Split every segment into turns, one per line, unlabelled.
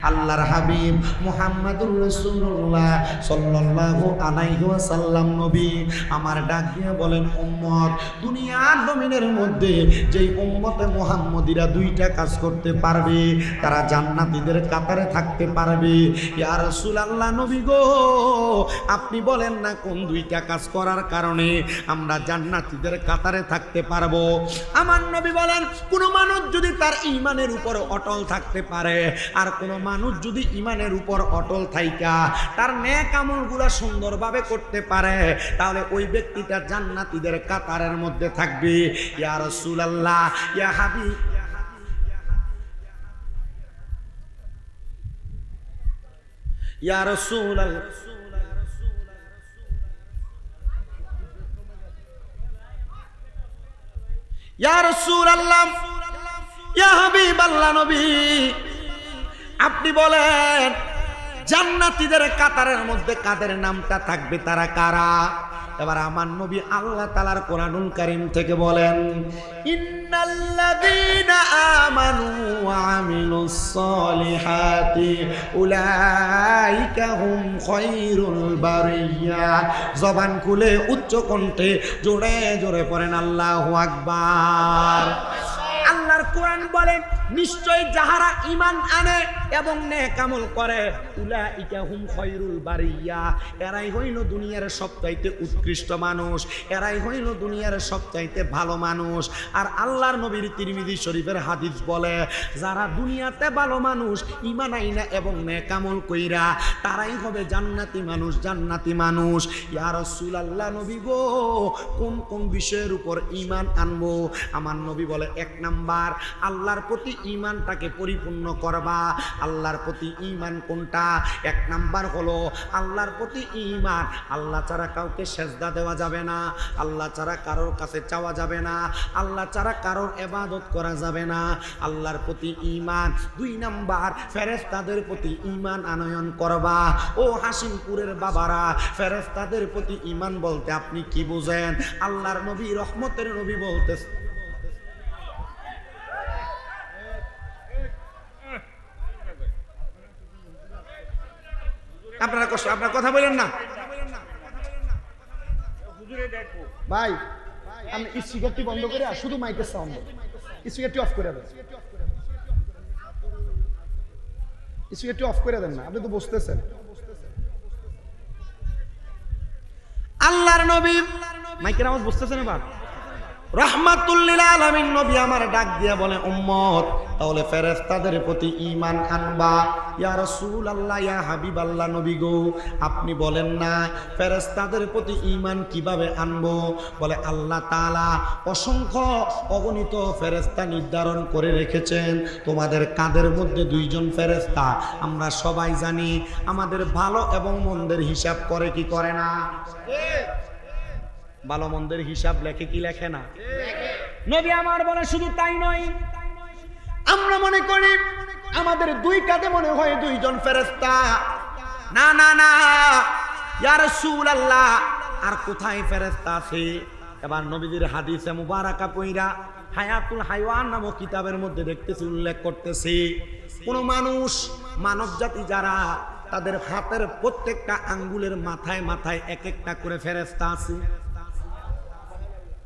আল্লাহর হাবিব মুহাম্মাদুর রাসূলুল্লাহ সাল্লাল্লাহু আলাইহি ওয়াসাল্লাম নবী আমার ডাক দিয়ে বলেন, উম্মত, দুনিয়ার জমিনের মধ্যে যেই উম্মতে মুহাম্মদীরা দুইটা কাজ করতে পারবে তারা জান্নাতীদের কাতারে থাকতে পারবে। ইয়া রাসূলুল্লাহ নবী গো, আপনি বলেন না কোন দুইটা কাজ করার কারণে আমরা জান্নাতীদের কাতারে থাকতে পারবো? আমার নবী বলেন, কোন মানুষ যদি তার ঈমানের উপর অটল থাকতে পারে, আর কোন মানুষ যদি ঈমানের উপর অটল থাইকা তার নেক আমলগুলো সুন্দরভাবে করতে পারে, তাহলে ওই ব্যক্তিটা জান্নাতীদের কাতারের মধ্যে থাকবে। ইয়া রাসূলুল্লাহ, ইয়া হাবিব, ইয়া রাসূলুল্লাহ, ইয়া রাসূলুল্লাহ, ইয়া হাবিবাল্লাহ নবী, আপনি বলেন জান্নাতীদের কাতারের মধ্যে কাদের নামটা থাকবে, তারা কারা? এবার আমার নবী আল্লাহ তাআলার কোরআনুল কারীম থেকে বলেন, ইন্নাল্লাযীনা আমানু ওয়া আমিলুস সলিহাতি উলাইকা হুম খায়রুল বারিয়া। জবান খুলে উচ্চ কণ্ঠে জোরে জোরে পড়েন আল্লাহু আকবার। আল্লাহর কোরআন বলে, নিশ্চয় যাহারা ঈমান আনে এবং নেক আমল করে, উলাইকা হুম খায়রুল বারিয়া, এরাই হইল দুনিয়ার সবচাইতে উৎকৃষ্ট মানুষ, এরাই হইল দুনিয়ার সবচাইতে ভালো মানুষ। আর আল্লাহর নবীর তিরমিজি শরীফের হাদিস বলে, যারা দুনিয়াতে ভালো মানুষ, ঈমান আইনা এবং নেক আমল কইরা, তারাই হবে জান্নাতি মানুষ, জান্নাতি মানুষ। ইয়া রাসূলুল্লাহ নবী গো, কোন কোন বিষয়ের উপর ঈমান আনবো? আমার নবী বলে, এক নাম্বার, আল্লাহর প্রতি ঈমানটাকে পরিপূর্ণ করবা। আল্লাহর প্রতি ঈমান কোনটা? এক নাম্বার হলো আল্লাহর প্রতি ঈমান, আল্লাহ ছাড়া কাউকে সেজদা দেওয়া যাবে না, আল্লাহ ছাড়া কারোর কাছে চাওয়া যাবে না, আল্লাহ ছাড়া কারোর ইবাদত করা যাবে না, আল্লাহর প্রতি ঈমান। দুই নাম্বার, ফেরেশতাদের প্রতি ঈমান আনয়ন করবা। ও হাসিমপুরের বাবারা, ফেরেশতাদের প্রতি ঈমান বলতে আপনি কি বুঝেন? আল্লাহর নবী, রহমতের নবী বলতেছে, আপনারা কষ্ট, আপনারা কথা বলেন না ভাই। আপনি স্পিকারটি বন্ধ করে আর শুধু মাইকের সাউন্ড, স্পিকারটি অফ করে দেন, স্পিকারটি অফ করে দেন না, আপনি তো বসতেছেন। আল্লাহর নবী, মাইকের আওয়াজ বসতেছেন এবার? রাহমাতুল লিল আলামিন নবী আমার ডাক দিয়া বলে, উম্মত, তাহলে ফেরেশতাদের প্রতি ঈমান আনবা। ইয়া রাসূলুল্লাহ, ইয়া হাবিবাল্লাহ নবী গো, আপনি বলেন না ফেরেশতাদের প্রতি ঈমান কিভাবে আনবো? বলে, আল্লাহ তাআলা অসংখ্য অগণিত ফেরেশতা নির্ধারণ করে রেখেছেন। তোমাদের কাঁধের মধ্যে দুইজন ফেরেশতা, আমরা সবাই জানি, আমাদের ভালো এবং মন্দের হিসাব করে কি করে না? ভালো মন্দের হিসাব লেখে কি লেখে না? নবী আমার বলে, শুধু তাই নয়, আমরা মনে করি আমাদের দুই কাঁধে মনে হয় দুইজন ফেরেশতা। না না না, ইয়া রাসূলুল্লাহ, আর কোথায় ফেরেশতা আছে? এবার নবীজির হাদিসে মুবারাকা পইরা হায়াতুল হাইওয়ান নামক কিতাবের মধ্যে দেখতেছি, উল্লেখ করতেছি, কোন মানুষ, মানব জাতি যারা, তাদের হাতের প্রত্যেকটা আঙ্গুলের মাথায় মাথায় এক একটা করে ফেরেশতা আছে।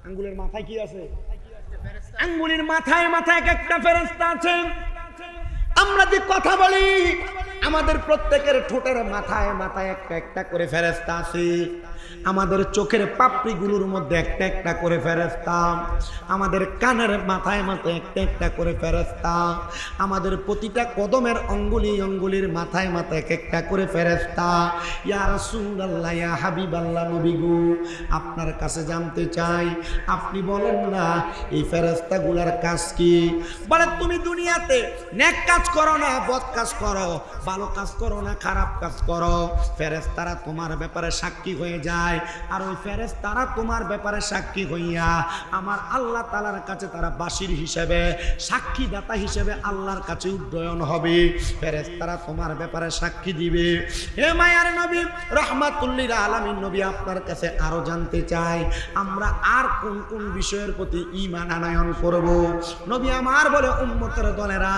আঙ্গুলের মাথায় কি আছে? আঙ্গুলের মাথায় মাথায় এক একটা ফেরেশতা আছে। আমরা যে কথা বলি, আমাদের প্রত্যেকের ঠোঁটের মাথায় মাথায় একটা একটা করে ফেরেশতা আছে। আমাদের চোখের পাপড়িগুলোর মধ্যে একটা একটা করে ফেরেশতা, আমাদের কানের মাথায় মাথায় একটা একটা করে ফেরেশতা, আমাদের প্রতিটা কদমের অঙ্গুলি অঙ্গুলির মাথায় মাথায় এক একটা করে ফেরেশতা। ইয়া রাসূলুল্লাহ, ইয়া হাবিবাল্লাহ নবী গো, আপনার কাছে জানতে চাই, আপনি বলেন না এই ফেরেশতাগুলোর কাজ কি? বলে, তুমি দুনিয়াতে নেক কাজ করো না বদ কাজ করো, ভালো কাজ করো না খারাপ কাজ করো, ফেরেশতারা তোমার ব্যাপারে সাক্ষী হয়ে যায়। যায়, আর ওই ফেরেশতারা তোমার ব্যাপারে সাক্ষী হইয়া আমার আল্লাহ তাআলার কাছে তারা বাসির হিসেবে, সাক্ষীদাতা হিসেবে আল্লাহর কাছে উড্ডয়ন হবে। ফেরেশতারা তোমার ব্যাপারে সাক্ষী দিবে। হে মায়ার নবী, রাহমাতুল লিল আলামিন নবী, আপনার কাছে আরো জানতে চাই আমরা আর কোন কোন বিষয়ের প্রতি ঈমান আনয়ন করব। নবী আমার বলে, উম্মতের দলেরা,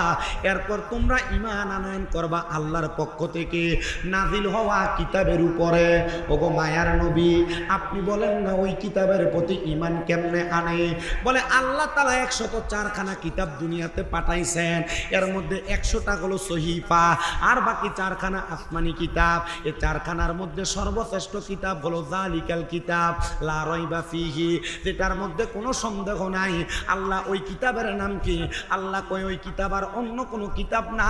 এরপর তোমরা ঈমান আনয়ন করবা আল্লাহর পক্ষ থেকে নাজিল হওয়া কিতাবের উপরে। ওগো মায়ার নবী, আপনি বলেন না ওই কিতাবের প্রতি ঈমান কেমনে আনে? বলে আল্লাহ তাআলা 104খানা কিতাব দুনিয়াতে পাঠাইছেন, এর মধ্যে 100টা হলো সহিফা, আর বাকি 4খানা আসমানি কিতাব। এই 4খানার মধ্যে সর্বশ্রেষ্ঠ কিতাব হলো যালিকাল কিতাব লা রাইবা ফিহি, যেটার মধ্যে কোনো সন্দেহ নাই। আল্লাহ ওই কিতাবের নাম কি? আল্লাহ কয় ওই কিতাব আর অন্য কোনো কিতাব না,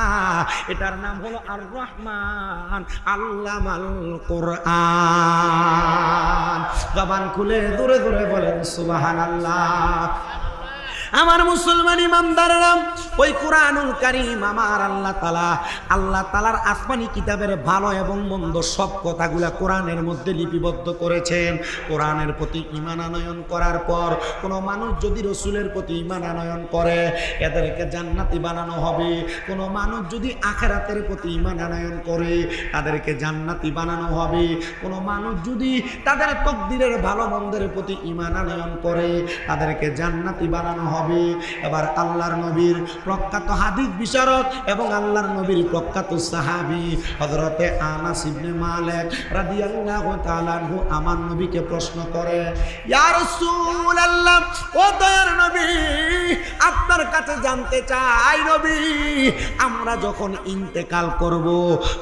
এটার নাম হলো আর রহমান আল্লামাল কোরআন। জবান খুলে দূরে দূরে বলেন সুবহানাল্লাহ। আমার মুসলমান ইমানদাররা, ওই কোরআনুল কারীম আমার আল্লাহ তাআলার আসমানি কিতাবের ভালো এবং মন্দ সব কথাগুলা কোরআনের মধ্যে লিপিবদ্ধ করেছেন। কোরআনের প্রতি ঈমান আনয়ন করার পর কোনো মানুষ যদি রসুলের প্রতি ঈমান আনয়ন করে, এদেরকে জান্নাতি বানানো হবে। কোনো মানুষ যদি আখিরাতের প্রতি ঈমান আনয়ন করে, তাদেরকে জান্নাতি বানানো হবে। কোনো মানুষ যদি তাদের তাকদীরের ভালো মন্দের প্রতি ঈমান আনয়ন করে, তাদেরকে জান্নাতি বানানো হবে। এবার আল্লাহর নবীর প্রখ্যাত হাদিস বিশারদ এবং আল্লাহর নবীর প্রখ্যাত সাহাবী হযরতে আনাস ইবনে মালিক রাদিয়াল্লাহু তাআলা আনহু আমার নবীকে প্রশ্ন করে, ইয়া রাসূলুল্লাহ, ও দয়ার নবী, আপনার কাছে জানতে চাই নবী, আমরা যখন ইন্তেকাল করব,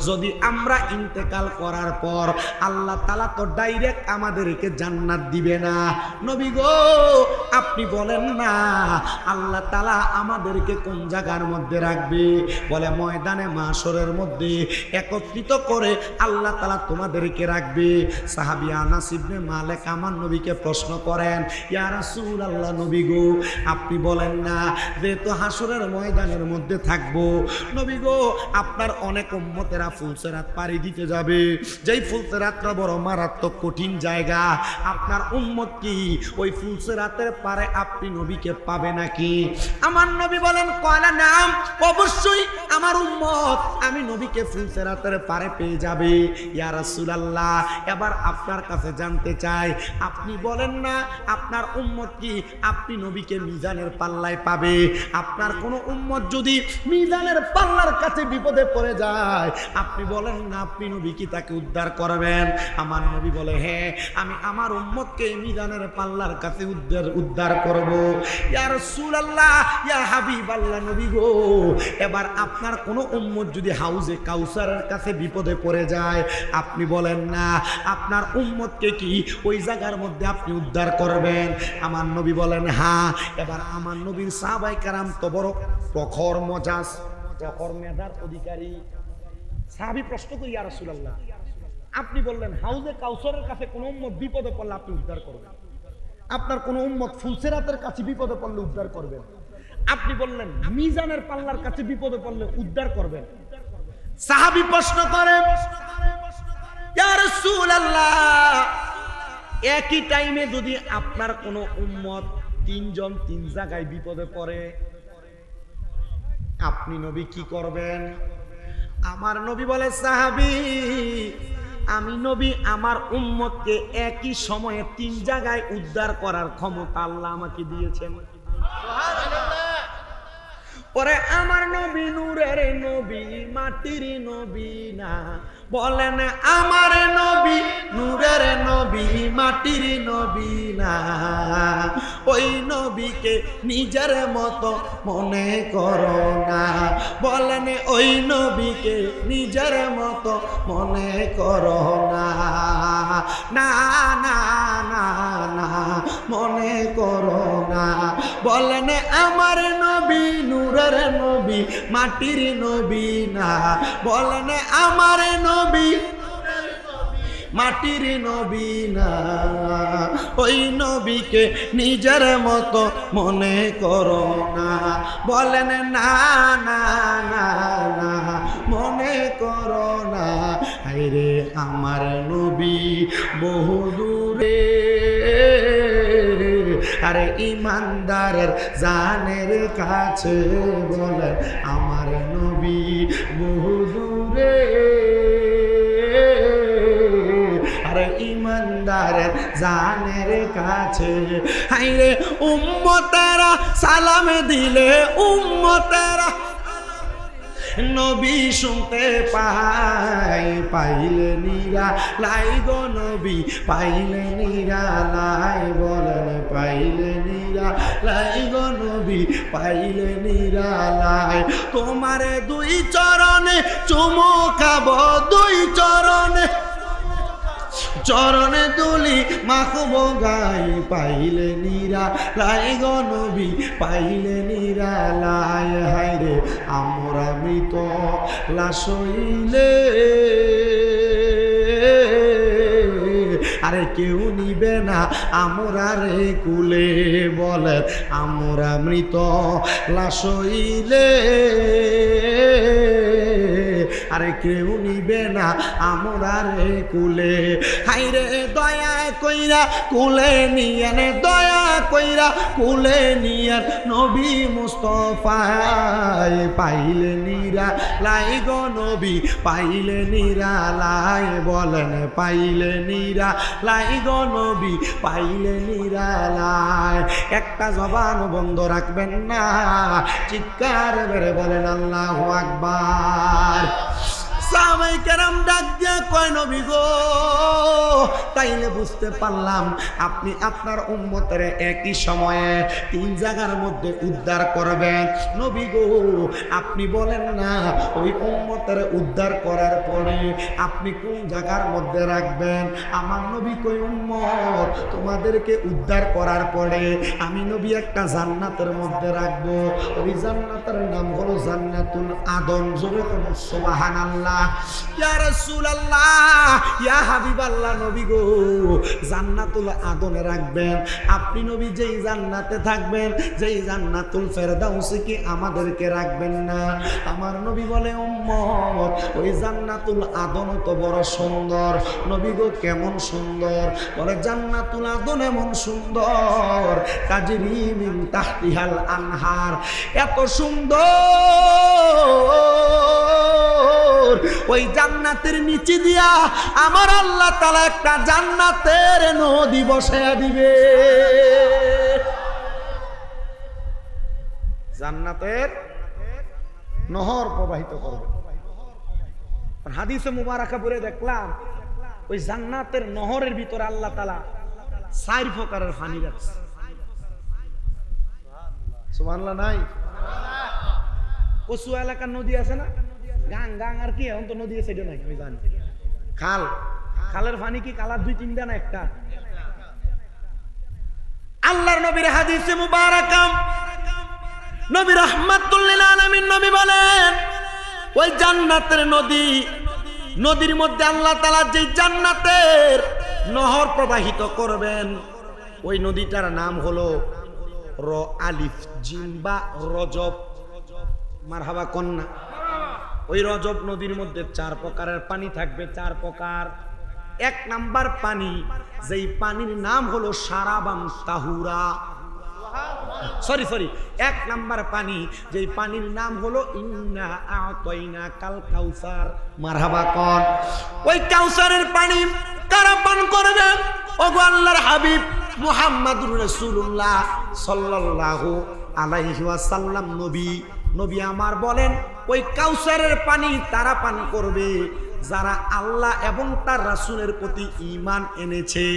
যদি আমরা ইন্তেকাল করার পর আল্লাহ তাআলা তো ডাইরেক্ট আমাদেরকে জান্নাত দিবে না, নবী গো আপনি বলেন না আল্লাহ তাআলা আমাদেরকে কোন জায়গার মধ্যে রাখবে? বলে ময়দানে মাশরের মধ্যে একত্রিত করে আল্লাহ তাআলা তোমাদেরকে রাখবে। সাহাবী আনাস ইবনে মালিক আমার নবীকে প্রশ্ন করেন, ইয়া রাসূলুল্লাহ, নবী গো আপনি বলেন না যেহেতু হাসরের ময়দানের মধ্যে থাকবো, নবী গো আপনার অনেক উম্মতেরা ফুলসেরাত পাড়ি দিতে যাবে, যেই ফুলসেরাতটা বড় মারাত্মক কঠিন জায়গা, আপনার উম্মত কি ওই ফুলসেরাতের পারে আপনি নবীকে পাবে নাকি? আমার নবী বলেন, কয়লা নাম, অবশ্যই আমার উম্মত আমি নবীকে ফুলসেরাতের পারে পেয়ে যাবে। ইয়া রাসূলুল্লাহ, এবার আপনার কাছে জানতে চাই আপনি বলেন না আপনার উম্মত কি আপনি নবীকে মিজানের পাল্লায় পাবে? আপনার কোন উম্মত যদি মিজানের পাল্লার কাছে বিপদে পড়ে যায়, আপনি বলেন না আপনি নবী কি তাকে উদ্ধার করবেন? আমার নবী বলে, হ্যাঁ আমি আমার উম্মতকে মিজানের পাল্লার কাছে উদ্ধার করব। ইয়া রাসূলুল্লাহ, ইয়া হাবিবাল্লাহ, নবী গো এবার আপনার কোন উম্মত যদি হাউজে কাউসারের কাছে বিপদে পড়ে যায়, আপনি বলেন না আপনার উম্মতকে কি ওই জায়গার মধ্যে আপনি উদ্ধার করবেন? আমার নবী বলেন, হ্যাঁ। এবার আমার নবীর সাহাবায়ে কেরাম তো বড় প্রখর মেধার অধিকারী সাহাবী প্রশ্ন করি, ইয়া রাসূলুল্লাহ আপনি বললেন হাউজে কাউসারের কাছে কোন উম্মত বিপদে পড়লে আপনি উদ্ধার করবেন, আপনার কোন উম্মত ফুলসেরাতের কাছে বিপদে পড়লে উদ্ধার করবেন, আপনি বললেন মিজানের পাল্লার কাছে বিপদে পড়লে উদ্ধার করবেন। সাহাবী প্রশ্ন করে, ইয়া রাসূলুল্লাহ একই টাইমে যদি আপনার কোন উম্মত তিনজন তিন জায়গায় বিপদে পড়ে, আপনি নবী কি করবেন? আমার নবী বলে, সাহাবী আমি নবী আমার উম্মতকে একই সময়ে তিন জায়গায় উদ্ধার করার ক্ষমতা আল্লাহ আমাকে দিয়েছেন। পরে আমার নবী নূরের নবী, মাটির নবী না, বলেন আমার নবী নূরের নবী, মাটির নবী না, ওই নবীকে নিজের মতো মনে করো না, বলেন ওই নবীকে নিজের মতো মনে করো না, না না না না মনে করো না, বলেন আমার নবী নূরের নবী, মাটির নবী না, বলেন আমার নবী মাটির নবী না, ওই নবীকে নিজের মতো মনে করো না, বলেন না না না না মনে করো না। হায়রে আমার নবী বহু দূরে, আরে ইমানদারের জানের কাছে বলেন আমার নবী বহু দূরে, আরে ইমানদারের জানের কাছে। হায়রে উম্মতেরা সালাম দিলে উম্মতেরা নবী শুনতে পাইলে নিরা লাই গো নবী পাইলে নিরা লাই, বলেন পাইলে নিরা লাই গো নবী পাইলে নিরা লাই। তোমারে দুই চরণে চুমো খাবো, দুই চরণে চরণে তুলি মাখব গাই, পাইলে নিরা লাই গো নবী পাইলে নিরা লাই। হায়রে আমরা মৃত লাশ হইলে, আরে কেউ নিবে না আমরা রে কুলে, বলে আমরা মৃত লাশ হইলে, আরে কেউ নিবে না আমরা রে কুলে। হায়রে দয়া কইরা কুলে নিয়েন, দয়া কইরা কুলে নিয়েন নবী মুস্তাফায়, পাইলে নিরা লাই গো নবী পাইলে নিরা লাই, বলেন পাইলে নিরা লাই গো নবী পাইলে নিরা লাই। একটা জবান বন্ধ রাখবেন না, চিৎকার বেড়ে বলেন আল্লাহু আকবার। সাহাবায়ে কেরাম ডাক দিয়ে কয় নবী গো, তাইলে বুঝতে পারলাম আপনি আপনার উম্মতের একই সময়ে তিন জায়গার মধ্যে উদ্ধার করবেন। নবী গো আপনি বলেন না ওই উম্মতের উদ্ধার করার পরে আপনি কোন জায়গার মধ্যে রাখবেন? আমার নবী কই উম্মত তোমাদেরকে উদ্ধার করার পরে আমি নবী একটা জান্নাতের মধ্যে রাখবো, ওই জান্নাতের নাম হলো জান্নাতুল আদন। জোরে কোন সুবহানাল্লাহ। ইয়া রাসূলুল্লাহ, ইয়া হাবিবাল্লাহ, নবী গো জান্নাতুল আদনে রাখবেন আপনি নবী, যেই জান্নাতে থাকবেন, যেই জান্নাতুল ফেরদাউসে কি আমাদেরকে রাখবেন না? আমার নবী বলে উম্মত ওই জান্নাতুল আদন তো বড় সুন্দর। নবী গো কেমন সুন্দর? বলে জান্নাতুল আদন এমন সুন্দর তাজরি মিন তাহতিহাল আনহার, এত সুন্দর ওই জান্নাতের নিচে দিয়া আমার আল্লাহ তাআলা একটা জান্নাতের নদী বসায়া দিবে, জান্নাতের নহর প্রবাহিত করবে। হাদিসে মুবারাকা পড়ে দেখলাম ওই জান্নাতের নহরের ভিতরে আল্লাহ তাআলা 4 প্রকারের পানি রাখছে। সুবহানাল্লাহ নাই? কচু এলাকার নদী আছে না, গাং গাং আর কি এখন তো নদী আছে এটা নাই আমি জানি। খাল, খালের পানি কি কালার 2-3টা না একটা? আল্লাহর নবীর হাদিসে মুবারাকা নবী রাহমাতুল লিল আলামিন নবী বলেন ওই জান্নাতের নদী, নদীর মধ্যে আল্লাহ তাআলা যে জান্নাতের নহর প্রবাহিত করবেন ওই নদীটার নাম হলো র আলিফ জিম বা রজব। মারহাবা কন্যা। ওই রজব নদীর মধ্যে 4 প্রকারের পানি থাকবে, 4 প্রকার। 1 নাম্বার পানি, যেই পানির নাম হলো সারাবান তাহুরা। সরি 1 নাম্বার পানি, যেই পানির নাম হলো ইন্না আতাইনা কাল কাউসার। মারহাবা কোন? ওই কাউসারের পানি কারা পান করবে? ওগো আল্লাহর হাবিব মুহাম্মাদুর রাসূলুল্লাহ সাল্লাল্লাহু আলাইহি ওয়াসাল্লাম নবী আমার বলেন ওই কাউসারের পানি তারা পান করবে যারা আল্লাহ এবং তার রাসূলের প্রতি ঈমান এনেছে।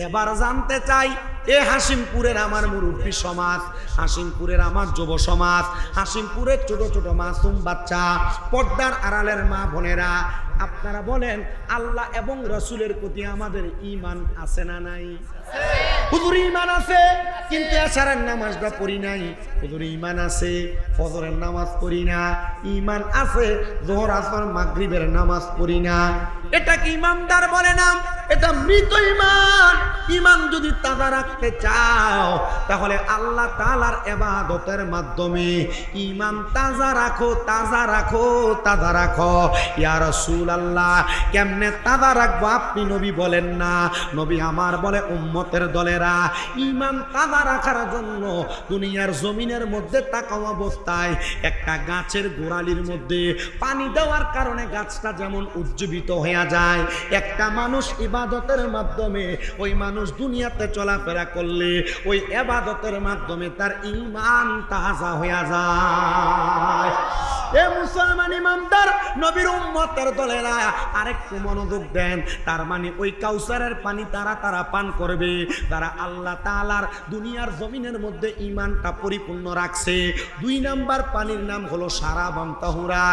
এবার জানতে চাই এ হাসিমপুরের আমার মুরব্বী সমাজ, হাসিমপুরের আমার যুব সমাজ, হাসিমপুরের ছোট ছোট মাসুম বাচ্চা, পর্দার আড়ালের মা বোনেরা, আপনারা বলেন আল্লাহ এবং রাসূলের প্রতি আমাদের ঈমান আছে না নাই? হুজুর ঈমান আছে কিন্তু এশারের নামাজটা পড়ি নাই। হুজুর ঈমান আছে ফজরের নামাজ পড়ি না। ঈমান আছে যোহর আসর মাগরিবের নামাজ পড়ি না। এটা কি ইমানদার বলে না? এটা মৃত ঈমান। ঈমান যদি তাজা রাখতে চাও তাহলে আল্লাহ তাআলার ইবাদতের মাধ্যমে ঈমান তাজা রাখো, তাজা রাখো, তাজা রাখো। ইয়া রাসূলুল্লাহ, কেমনে তাজা রাখবো আপনি নবী বলেন না? নবী আমার বলে, উম্মতের দলেরা ঈমান তাজা রাখার জন্য দুনিয়ার জমিনের মধ্যে তাকাও অবস্থায় একটা গাছের গোড়ালির মধ্যে পানি দেওয়ার কারণে গাছটা যেমন উজ্জীবিত হয়ে যায়, একটা মানুষ ইবাদতের মাধ্যমে ওই মানুষ দুনিয়াতে চলাফেরা করলে ওই ইবাদতের মাধ্যমে তার ঈমান তাজা হয়ে যায়। এ মুসলমান ইমানদার নবীর উম্মতের দলেরা আরেকটু মনোযোগ দেন। তার মানে ওই কাউসারের পানি তারা পান করবে যারা আল্লাহ তাআলার দুনিয়ার জমিনের মধ্যে ঈমানটা পরিপূর্ণ রাখছে। 2 নাম্বার পানির নাম হলো শারাবান তাহুরা।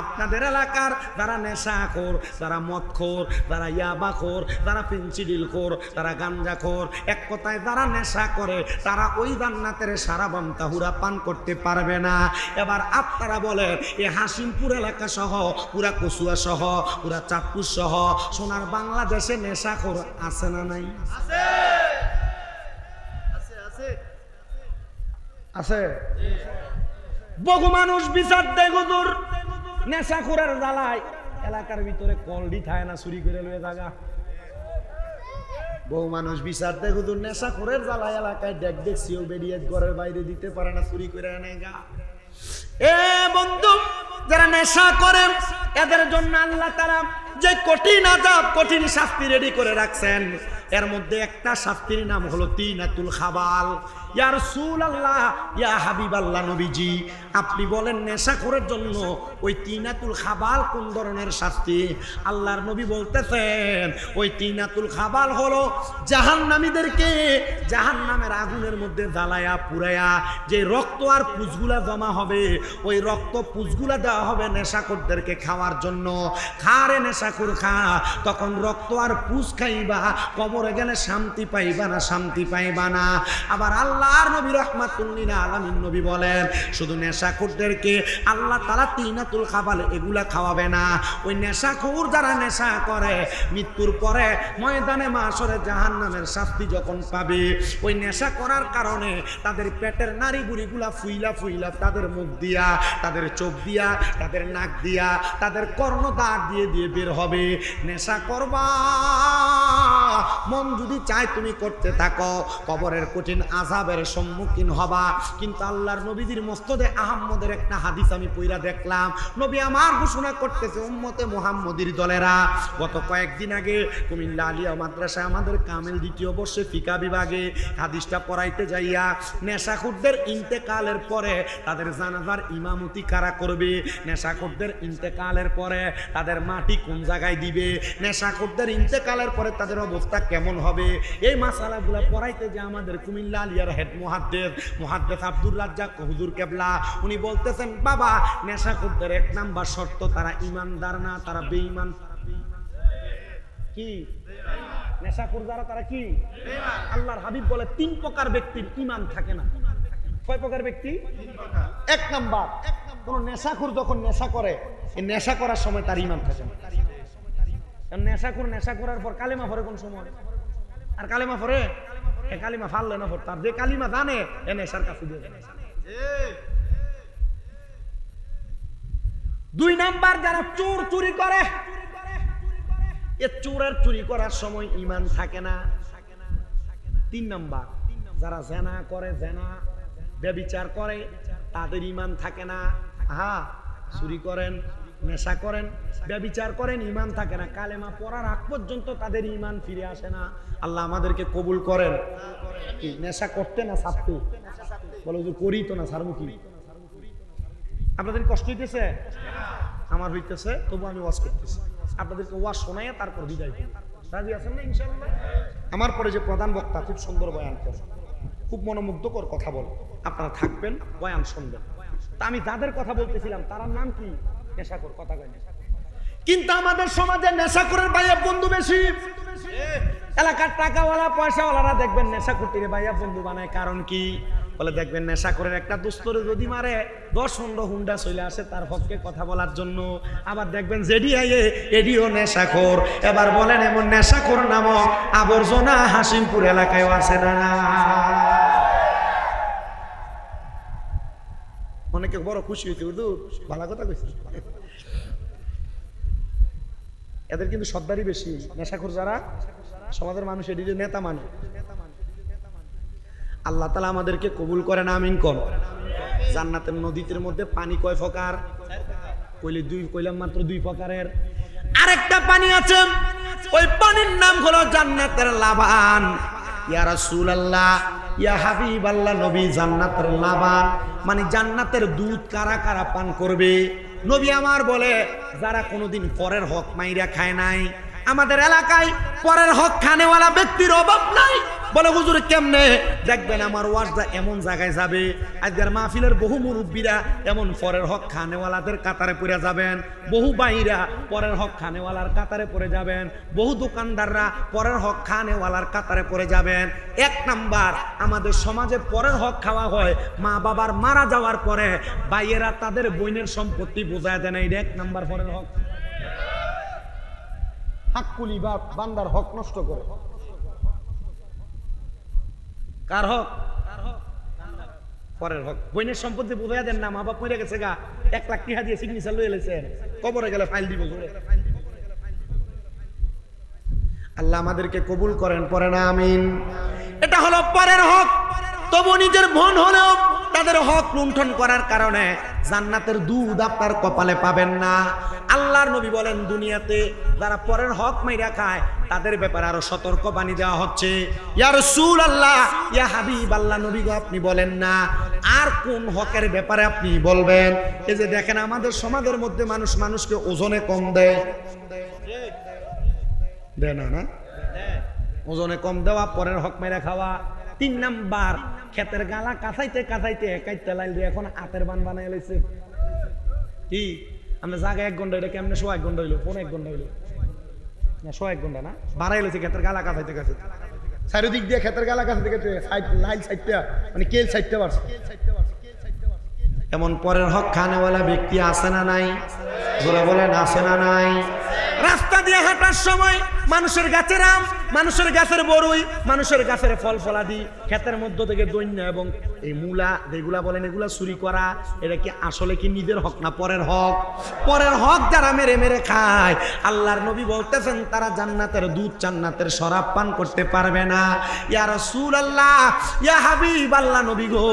আপনাদের এলাকার যারা নেশাখোর, যারা মদখোর, যারা ইয়াবাখোর, যারা ফেন্সিডিলখোর, যারা গাঞ্জাখোর, এক কথায় যারা নেশা করে তারা ওই জান্নাতের শারাবান তাহুরা পান করতে পারবে না। এবার আপনারা বলেন, এই হাসিমপুর এলাকা সহ, পুরা কচুয়া সহ, পুরা চাঁদপুর সহ সোনার বাংলাদেশে নেশাখোর আছে না নাই? আছে। বহু মানুষ বিচার দেয় হুজুর নেশাখোরের জ্বালায় এলাকার ভিতরে কলডি থায় না, চুরি করে লয়ে জায়গা। বহু মানুষ বিচার দেয় হুজুর নেশাখোরের জ্বালায় এলাকায় দেখ দেখছিও বেরিয়ে ঘরের বাইরে দিতে পারে না, চুরি করে আনে গা। এ বন্ধু, যারা নেশা করে এদের জন্য আল্লাহ তাআলা যে কঠিন আযাব, কঠিন শাস্তি রেডি করে রাখছেন, এর মধ্যে একটা শাস্তির নাম হলো তিনাতুল খাবাল। ইয়া রাসূলুল্লাহ, ইয়া হাবিবাল্লাহ নবীজি, আপনি বলেন নেশাখোরের জন্য ওই তিনাতুল খাবাল কোন ধরনের শাস্তি? আল্লাহর নবী বলতেছেন ওই তিনাতুল খাবাল হলো জাহান্নামীদেরকে জাহান্নামের আগুনের মধ্যে জ্বালায়া পুরায়া যে রক্ত আর পুঁজগুলা জমা হবে, ওই রক্ত পুঁজগুলা দেওয়া হবে নেশাখোরদেরকে খাওয়ার জন্য। খারে নেশাখোর খা, তখন রক্ত আর পুঁজ খাইবা, কবরে গেলে শান্তি পাইবা না, শান্তি পাইবা না। আবার আল্লাহর নবী রাহমাতুল লিল আলামিন নবী বলেন, শুধু নেশাখোরদেরকে আল্লাহ তাআলা তিনাতুল খাবাল এগুলা খাওয়াবে না। ওই নেশাখোর যারা নেশা করে মৃত্যুর পরে ময়দানে মাশরে জাহান্নামের শাস্তি যখন পাবে, ওই নেশা করার কারণে তাদের পেটের নাড়ি বুড়িগুলা ফুইলা ফুইলা তাদের মুখ দিয়া, তাদের চোখ দিয়া, তাদের নাক দিয়া, তাদের কর্ণদ্বার দিয়ে দিয়ে বের হবে। নেশা করবা, মন যদি চায় তুমি করতে থাকো, কবরের কঠিন আযাবের সম্মুখীন হবা। কিন্তু আল্লাহর নবীজির মসনদে আহমদের একটা হাদিস আমি পড়া দেখলাম, নবী আমার ঘোষণা করতেছে, উম্মতে মুহাম্মদীর দলেরা, গত কয়েকদিন আগে কুমিল্লা আলিয়া মাদ্রাসায় আমাদের কামেল 2য় বর্ষে ফিকা বিভাগে হাদিসটা পড়াইতে যাইয়া নেশাখোরদের ইন্তেকালের পরে তাদের জানাজার ইমামতি কারা করবে, নেশাখোরদের ইন্তেকালের পরে তাদের মাটি কোন জায়গায় দিবে, নেশাখোরদের ইন্তেকালের পরে তাদের অবস্থা কেমন হবে, এই মাসালাগুলো পড়াইতে যে আমাদের কুমিল্লা আলিয়ার হেড মুহাদ্দিস আব্দুর রাজ্জাক হুজুর কেবলা উনি বলতেছেন, বাবা নেশাখোরদের 1 নাম্বার শর্ত তারা ঈমানদার না, তারা বেঈমান। কি নেশাখোর যারা তারা কি? আল্লাহর হাবিব বলে 3 প্রকার ব্যক্তির ঈমান থাকে না। কয় প্রকার ব্যক্তি? 1 নাম্বার, কোন নেশাখোর যখন নেশা করে, এই নেশা করার সময় তার ঈমান থাকে না। নেশাখোর নেশা করার পর কালেমা পড়ে কোন সময়? আর কালেমা পড়ে এ কালিমা ফাললে না পড়তাম, যে কালিমা জানে এ নেশার কাছে দিয়ে যায়। 2 নাম্বার, যারা চোর চুরি করে, এ চোরের চুরি করার সময় ঈমান থাকে না। 3 নাম্বার, যারা জেনা করে, জেনা ব্যভিচার করে, তাদের ঈমান থাকে না। চুরি করেন, নেশা করেন, ব্যভিচার করেন, ঈমান থাকে না। কালেমা পড়ার আগ পর্যন্ত তাদের ঈমান ফিরে আসে না। আল্লাহ আমাদেরকে কবুল করেন। কি নেশা করতে না ছাড়তে? বলো যে করি তো না ছাড়বো কি? আপনাদের কষ্ট হইতেছে? আমার হইতেছে, তবু আমি ওয়াজ করতেছি। আপনাদেরকে ওয়াজ শোনাইয়া তারপর বিদায় করি। রাজি আছেন না ইনশাআল্লাহ? আমার পরে যে প্রধান বক্তা খুব সুন্দর বয়ান করে, খুব মনোমুগ্ধকর কথা বলে, আপনারা থাকবেন, বয়ান শুনবেন। তা আমি যাদের কথা বলতেছিলাম তার নাম কি? নেশাখোর। কথা কয় না, কিন্তু আমাদের সমাজে নেশাখোরের ভাইয়া বন্ধু বেশি। এলাকার টাকাওয়ালা পয়সাওয়ালারা দেখবেন নেশাখোরটিরে ভাইয়া বন্ধু বানায়। কারণ কি? বলে দেখবেন নেশা করে একটা দুস্তরে যদি মারে 10-15 হুন্ডা চলে আসে তার পক্ষে কথা বলার জন্য। আবার দেখবেন যেডি আইয়ে এডিও নেশাখোর। এবার বলেন এমন নেশাখোর নামক আবর্জনা হাসিমপুর এলাকায় আছে না? অনেকে বড় খুশি হইতে ভালো কথা কইছে। এদের কিন্তু সর্দারি বেশি। নেশাখোর যারা সমাজের মানুষ এটি নেতা মানে। আল্লাহ তাআলা আমাদেরকে কবুল করেন, আমিন কোন। জান্নাতের নদীর মধ্যে পানি কয় প্রকার? কইলাম মাত্র 2 প্রকারের। আরেকটা পানি আছে, ওই পানির নাম হলো জান্নাতের লাবান। ইয়া রাসূলুল্লাহ, ইয়া হাবিবাল্লাহ, নবী জান্নাতের লাবান মানে জান্নাতের দুধ কারা কারা পান করবে? নবী আমার বলে যারা কোনোদিন পরের হক মাইরা খায় নাই। আমাদের এলাকায় পরের হক খানেওয়ালা ব্যক্তির অভাব নাই। বলে হুজুর কেমনে? দেখবেন আমার ওয়াজটা এমন জায়গায় যাবে, আজকের মাহফিলের বহু মুরব্বীরা এমন পরের হক খানেওয়ালাদের কাতারে পড়ে যাবেন, বহু বাইরা পরের হক খানেওয়ালার কাতারে পড়ে যাবেন, বহু দোকানদাররা পরের হক খানেওয়ালার কাতারে পড়ে যাবেন। 1 নাম্বার, আমাদের সমাজে পরের হক খাওয়া হয় মা বাবার মারা যাওয়ার পরে। বাইয়েরা তাদের বোনের সম্পত্তি বোঝায় দেয় না, এটা 1 নাম্বার পরের হক। হাক্কুলি বাপ বান্দার হক নষ্ট করে। কার হক? পরের হক। বোনের সম্পত্তি বোঝাই দেন না, মা বাপ মরে গেছে গা, 1 লাখ টাকা দিয়ে সিগনেচার লয়ে এলেছেন, কবরে গেলে ফাইল দিব। আল্লাহ আমাদেরকে কবুল করেন, পরে না আমিন। এটা হলো পরের হক। তবু নিজের বোন হলেও তাদের হক লুণ্ঠন করার কারণে জান্নাতের দুধ আপনার কপালে পাবেন না। আল্লাহর নবী বলেন দুনিয়াতে যারা পরের হক মাইরা খায় তাদের ব্যাপারে আরো সতর্ক বাণী দেওয়া হচ্ছে। ইয়া রাসূলুল্লাহ, ইয়া হাবিবাল্লাহ, নবী গো আপনি বলেন না আর কোন হকের ব্যাপারে আপনি বলবেন? এই যে দেখেন আমাদের সমাজের মধ্যে মানুষ মানুষকে ওজনে কম দেয় না? ওজনে কম দেওয়া, পরের হক মাইরা খাওয়া। 3 নাম্বার, ক্ষেতের গালা কাছাইতে কাছাইতে কাইতে লাইল এখন হাতের বান বানাই লাইছে। কি আমরা জায়গা 1 ঘন্টা, এটা কেমনে 1 ঘন্টা হইলো? 1 ঘন্টা হইলো না, 1 ঘন্টা না, বাড়াই লাইছে ক্ষেতের গালা কাছাইতে কাছাইতে। চারিদিক দিয়ে ক্ষেতের গালা কাছাইতে কাছাইতে লাইল সাইডটা মানে কেল সাইডটা বাড়ছে। এমন পরের হক খানেওয়ালা ব্যক্তি আছে না নাই? জোরে বলেন আছে না নাই? রাস্তা দিয়ে হাঁটার সময় মানুষের গাছের আম, মানুষের গাছের বড়ই, মানুষের গাছের ফল ফলাদি ক্ষেতের মধ্য থেকে দৈন্য এবং এই মূলা যেগুলা বলেন এগুলা চুরি করা, এটা কি আসলে কি নিজের হক না পরের হক? পরের হক যারা মেরে মেরে খায়, আল্লাহর নবী বলতেছেন তারা জান্নাতের দুধ, জান্নাতের শরাব পান করতে পারবে না। ইয়া রাসূলুল্লাহ, ইয়া হাবিবাল্লাহ, নবী গো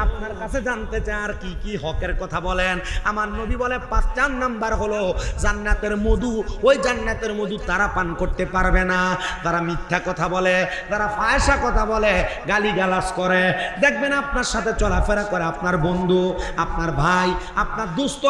আপনার কাছে জানতে চাই আর কি কি হকের কথা বলেন। আমার নবী বলে 5 নাম্বার হলো জান্নাতের মধু। ওই জান্নাতের মধু তারা পান করতে পারবে না যারা মিথ্যা কথা বলে, যারা ফায়সা কথা বলে, গালিগালাজ করে। দেখবেন আপনার সাথে চলাফেরা করে আপনার বন্ধু, আপনার ভাই, আপনার দোস্ত,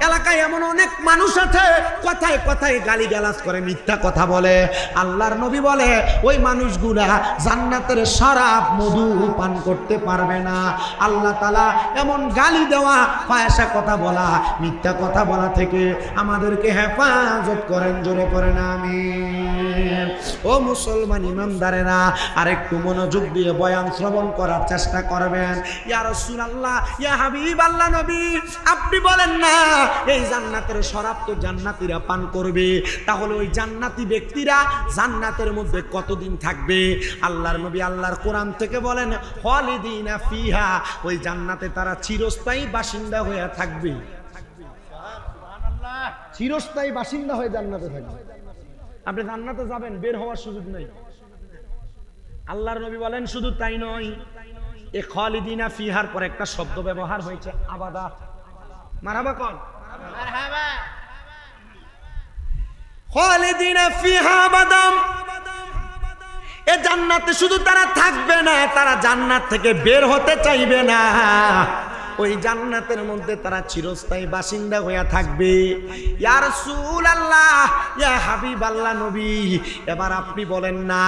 এলাকায় এমন অনেক মানুষ আছে কথায় কথায় গালিগালাজ করে, মিথ্যা কথা বলে। আল্লাহর নবী বলে ওই মানুষগুলা জান্নাতের শরাব মধু পান করতে পারবে না। আল্লাহ তাআলা এমন গালি দেওয়া, ফায়সা কথা বলা, মিথ্যা কথা বলা থেকে আমাদেরকে হেফাজত করেন, জোরে করেন আমিন। ও মুসলমান ইমানদারেরা, আরেকটু মনোযোগ দিয়ে বয়ান শ্রবণ করার চেষ্টা করবেন। ইয়া রাসূলুল্লাহ, ইয়া হাবিবাল্লাহ, নবী আপনি বলেন না এই জান্নাতের শরাব তো জান্নাতীরা পান করবে, তাহলে ওই জান্নাতি ব্যক্তিরা জান্নাতের মধ্যে কতদিন থাকবে? আল্লাহর নবী আল্লাহর কোরআন থেকে বলেন খালিদিনা ফিহা, ওই জান্নাতে তারা চিরস্থায়ী বাসিন্দা হয়ে থাকবে। সুবহানাল্লাহ, চিরস্থায়ী বাসিন্দা হয়ে জান্নাতে থাকবে। আপনি জান্নাতে যাবেন, বের হওয়ার সুযোগ নেই। আল্লাহর নবী বলেন শুধু তাই নয়, এই খালিদিনা ফিহার পর একটা শব্দ ব্যবহার হয়েছে আবাদা। মারহাবা কোন? মারহাবা। খালিদিনা ফিহা আবাদা, এই জান্নাতে শুধু তারা থাকবে না, তারা জান্নাত থেকে বের হতে চাইবে না। ওই জান্নাতের মধ্যে তারা চিরস্থায়ী বাসিন্দা হয়ে থাকবে। ইয়া রাসূলুল্লাহ, ইয়া হাবিব আল্লাহ নবী, এবার আপনি বলেন না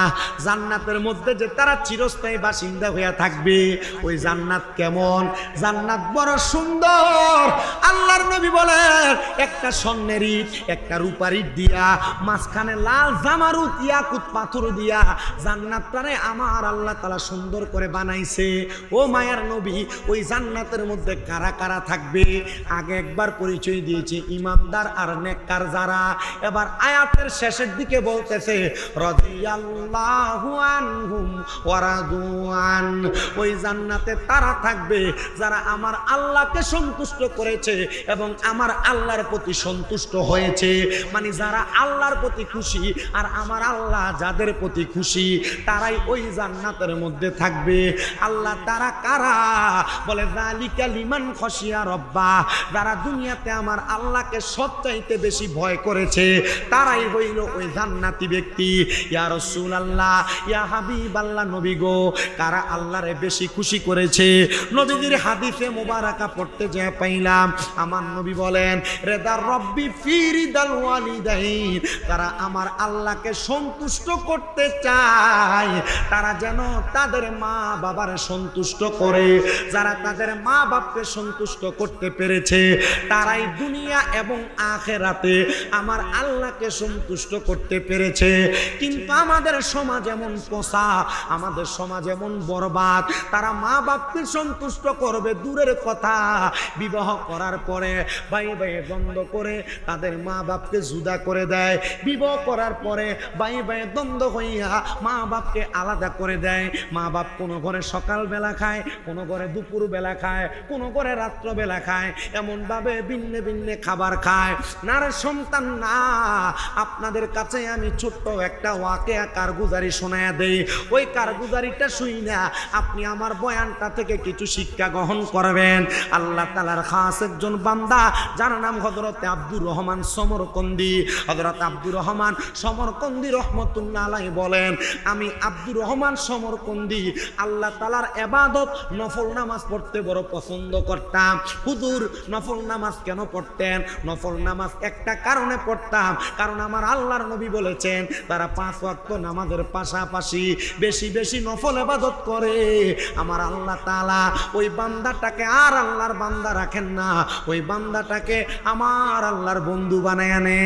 জান্নাতের মধ্যে যে তারা চিরস্থায়ী বাসিন্দা হয়ে থাকবে ওই জান্নাত কেমন? জান্নাত বড় সুন্দর। আল্লাহর নবী বলেন একটা স্বর্ণের ইট, একটা রূপার ইট দিয়া, মাঝখানে লাল জামারুত ইয়াকুত পাথর দিয়া জান্নাতটারে আমার আল্লাহ তাআলা সুন্দর করে বানাইছে। ও মায়ার নবী, ওই জান্নাতের মধ্যে কারা কারা থাকবে? আগে একবার পরিচয় দিয়েছে ইমানদার আর নেককার যারা। এবার আয়াতের শেষের দিকে বলতেছে রাদিয়াল্লাহু আনহুম ওয়া রাদু আন। ওই জান্নাতে তারা থাকবে যারা আমার আল্লাহকে সন্তুষ্ট করেছে এবং আমার আল্লাহর প্রতি সন্তুষ্ট হয়েছে। মানে যারা আল্লাহর প্রতি খুশি আর আমার আল্লাহ যাদের প্রতি খুশি তারাই ওই জান্নাতের মধ্যে থাকবে। আল্লাহ তারা কারা? বলে যালিকা লিমান খাশিয়া রাব্বা। যারা দুনিয়াতে আমার আল্লাহকে সবচাইতে বেশি ভয় করেছে তারাই হইল ওই জান্নাতি ব্যক্তি। ইয়া রাসূলুল্লাহ, ইয়া হাবিবাল্লাহ নবী গো, কারা আল্লাহরে বেশি খুশি করেছে? নবীজির হাদিসে মুবারাকা পড়তে যায় পাইলাম আমার নবী বলেন রেদার রব্বি ফি রিদাল ওয়ালিদাইন। তারা আমার আল্লাহকে সন্তুষ্ট করতে চায়, তারা যেন তাদের মা বাবার সন্তুষ্ট করে। যারা তাদের মা বাপকে সন্তুষ্ট করতে পেরেছে তারাই দুনিয়া এবং আখিরাতে আমার আল্লাহকে সন্তুষ্ট করতে পেরেছে। কিন্তু আমাদের সমাজ এমন পোষা, আমাদের সমাজ এমন বরবাদ, তারা মা বাপকে সন্তুষ্ট করবে দূরের কথা, বিবাহ করার পরে ভাই ভাই দ্বন্দ্ব করে তাদের মা বাপকে জুদা করে দেয়। বিবাহ করার পরে ভাই ভাই দ্বন্দ্ব হইয়া মা বাপকে আলাদা করে দেয়। মা বাপ কোনো ঘরে সকালবেলা খায়, কোনো ঘরে দুপুর বেলা খায়, কোনো ঘরে রাত্রবেলা খায়, এমন ভাবে ভিন্ন ভিন্ন খাবার খায়। না রে সন্তান না, আপনাদের কাছে আমি ছোট্ট একটা ওয়াকিয়া কারগুজারি শোনায়া দেই। ওই কারগুজারিটা শুই না আপনি আমার বয়ানটা থেকে কিছু শিক্ষা গ্রহণ করবেন। আল্লাহ তাআলার খাস একজন বান্দা যার নাম হযরত আব্দুর রহমান সমরকন্দি। হযরত আব্দুর রহমান সমরকন্দি রহমতুল্লাহ আলাইহি বলেন আমি আব্দুর রহমান সমরকন্দি আল্লাহ তাআলার ইবাদত নফল নামাজ পড়তে বড় পছন্দ করতাম। হুজুর নফল নামাজ কেন পড়তেন? নফল নামাজ একটা কারণে পড়তাম, কারণ আমার আল্লাহর নবী বলেছেন তারা 5 ওয়াক্ত নামাজের পাশাপাশি বেশি বেশি নফল ইবাদত করে। আমার আল্লাহ তাআলা ওই বান্দাটাকে আর আল্লাহর বান্দা রাখেন না, ওই বান্দাটাকে আমার আল্লাহর বন্ধু বানায় আনে।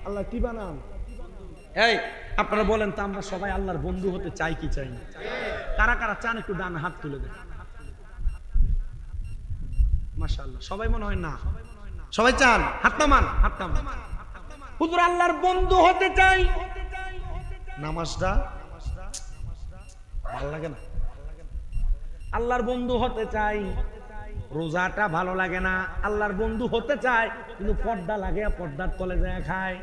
আল্লাহ কি বানান? এই আপনারা বলেন তো আমরা সবাই আল্লাহর বন্ধু হতে চাই কি চাই না? কারা কারা চান একটু ডান হাত তুলে দেন। মাশাআল্লাহ, সবাই মনে হয় না, সবাই চান? হাত নামান, হাত নামান। হুজুর আল্লাহর বন্ধু হতে চাই, নামাজটা ভালো লাগে না। আল্লাহর বন্ধু হতে চাই, রোজাটা ভালো লাগে না। আল্লাহর বন্ধু হতে চায় কিন্তু পর্দা লাগে, পর্দার তলে যায় খায়।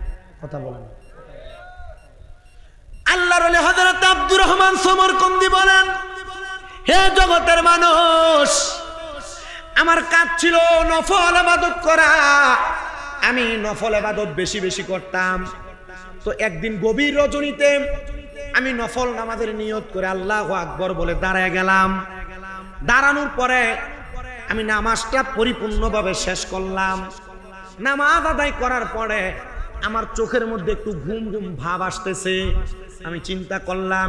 কথা বলেন। আল্লাহর ওলি হযরত আব্দুর রহমান সমরকন্দি বলেন হে জগতের মানুষ, আমার কাজ ছিল নফল ইবাদত করা। আমি নফল ইবাদত বেশি বেশি করতাম। তো একদিন গভীর রজনীতে আমি নফল নামাজের নিয়ত করে আল্লাহু আকবার বলে দাঁড়ায় গেলাম। দাঁড়ানোর পরে আমি নামাজটা পরিপূর্ণভাবে শেষ করলাম। নামাজ আদায় করার পরে আমার চোখের মধ্যে একটু ঘুম ঘুম ভাব আসতেছে। আমি চিন্তা করলাম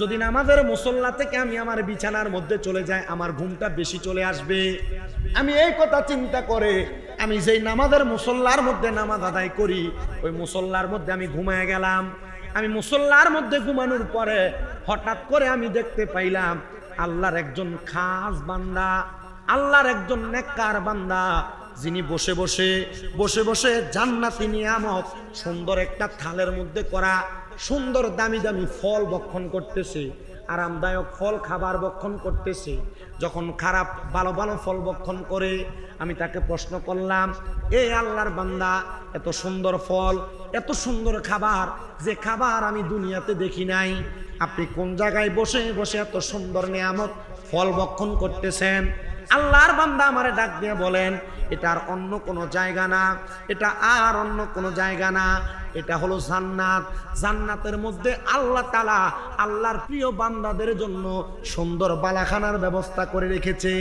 যদি নামাজের মুসল্লা থেকে আমি আমার বিছানার মধ্যে চলে যাই আমার ঘুমটা বেশি চলে আসবে। আমি এই কথা চিন্তা করে আমি যেই নামাজের মুসল্লার মধ্যে নামাজ আদায় করি ওই মুসল্লার মধ্যে আমি ঘুমায় গেলাম। আমি মুসল্লার মধ্যে ঘুমানোর পরে হঠাৎ করে আমি দেখতে পাইলাম আল্লাহর একজন খাস বান্দা, আল্লাহর একজন নেককার বান্দা, যিনি বসে বসে বসে বসে জান্নাতি নিয়ামত সুন্দর একটা থালের মধ্যে করা সুন্দর দামি দামি ফল ভক্ষণ করতেছে, আরামদায়ক ফল খাবার ভক্ষণ করতেছে। যখন খারাপ ভালো ভালো ফল ভক্ষণ করে আমি তাকে প্রশ্ন করলাম, এই আল্লাহর বান্দা, এত সুন্দর ফল, এত সুন্দর খাবার, যে খাবার আমি দুনিয়াতে দেখি নাই, আপনি কোন জায়গায় বসে বসে এত সুন্দর নিয়ামত ফল ভক্ষণ করতেছেন? আল্লাহর বান্দা আমারে ডাক দিয়ে বলেন, এটা আর অন্য কোনো জায়গা না, এটা আর অন্য কোনো জায়গা না, এটা হলো জান্নাত। জান্নাতের মধ্যে আল্লাহ তাআলা আল্লাহর প্রিয় বান্দাদের জন্য সুন্দর বালাখানার ব্যবস্থা করে রেখেছে।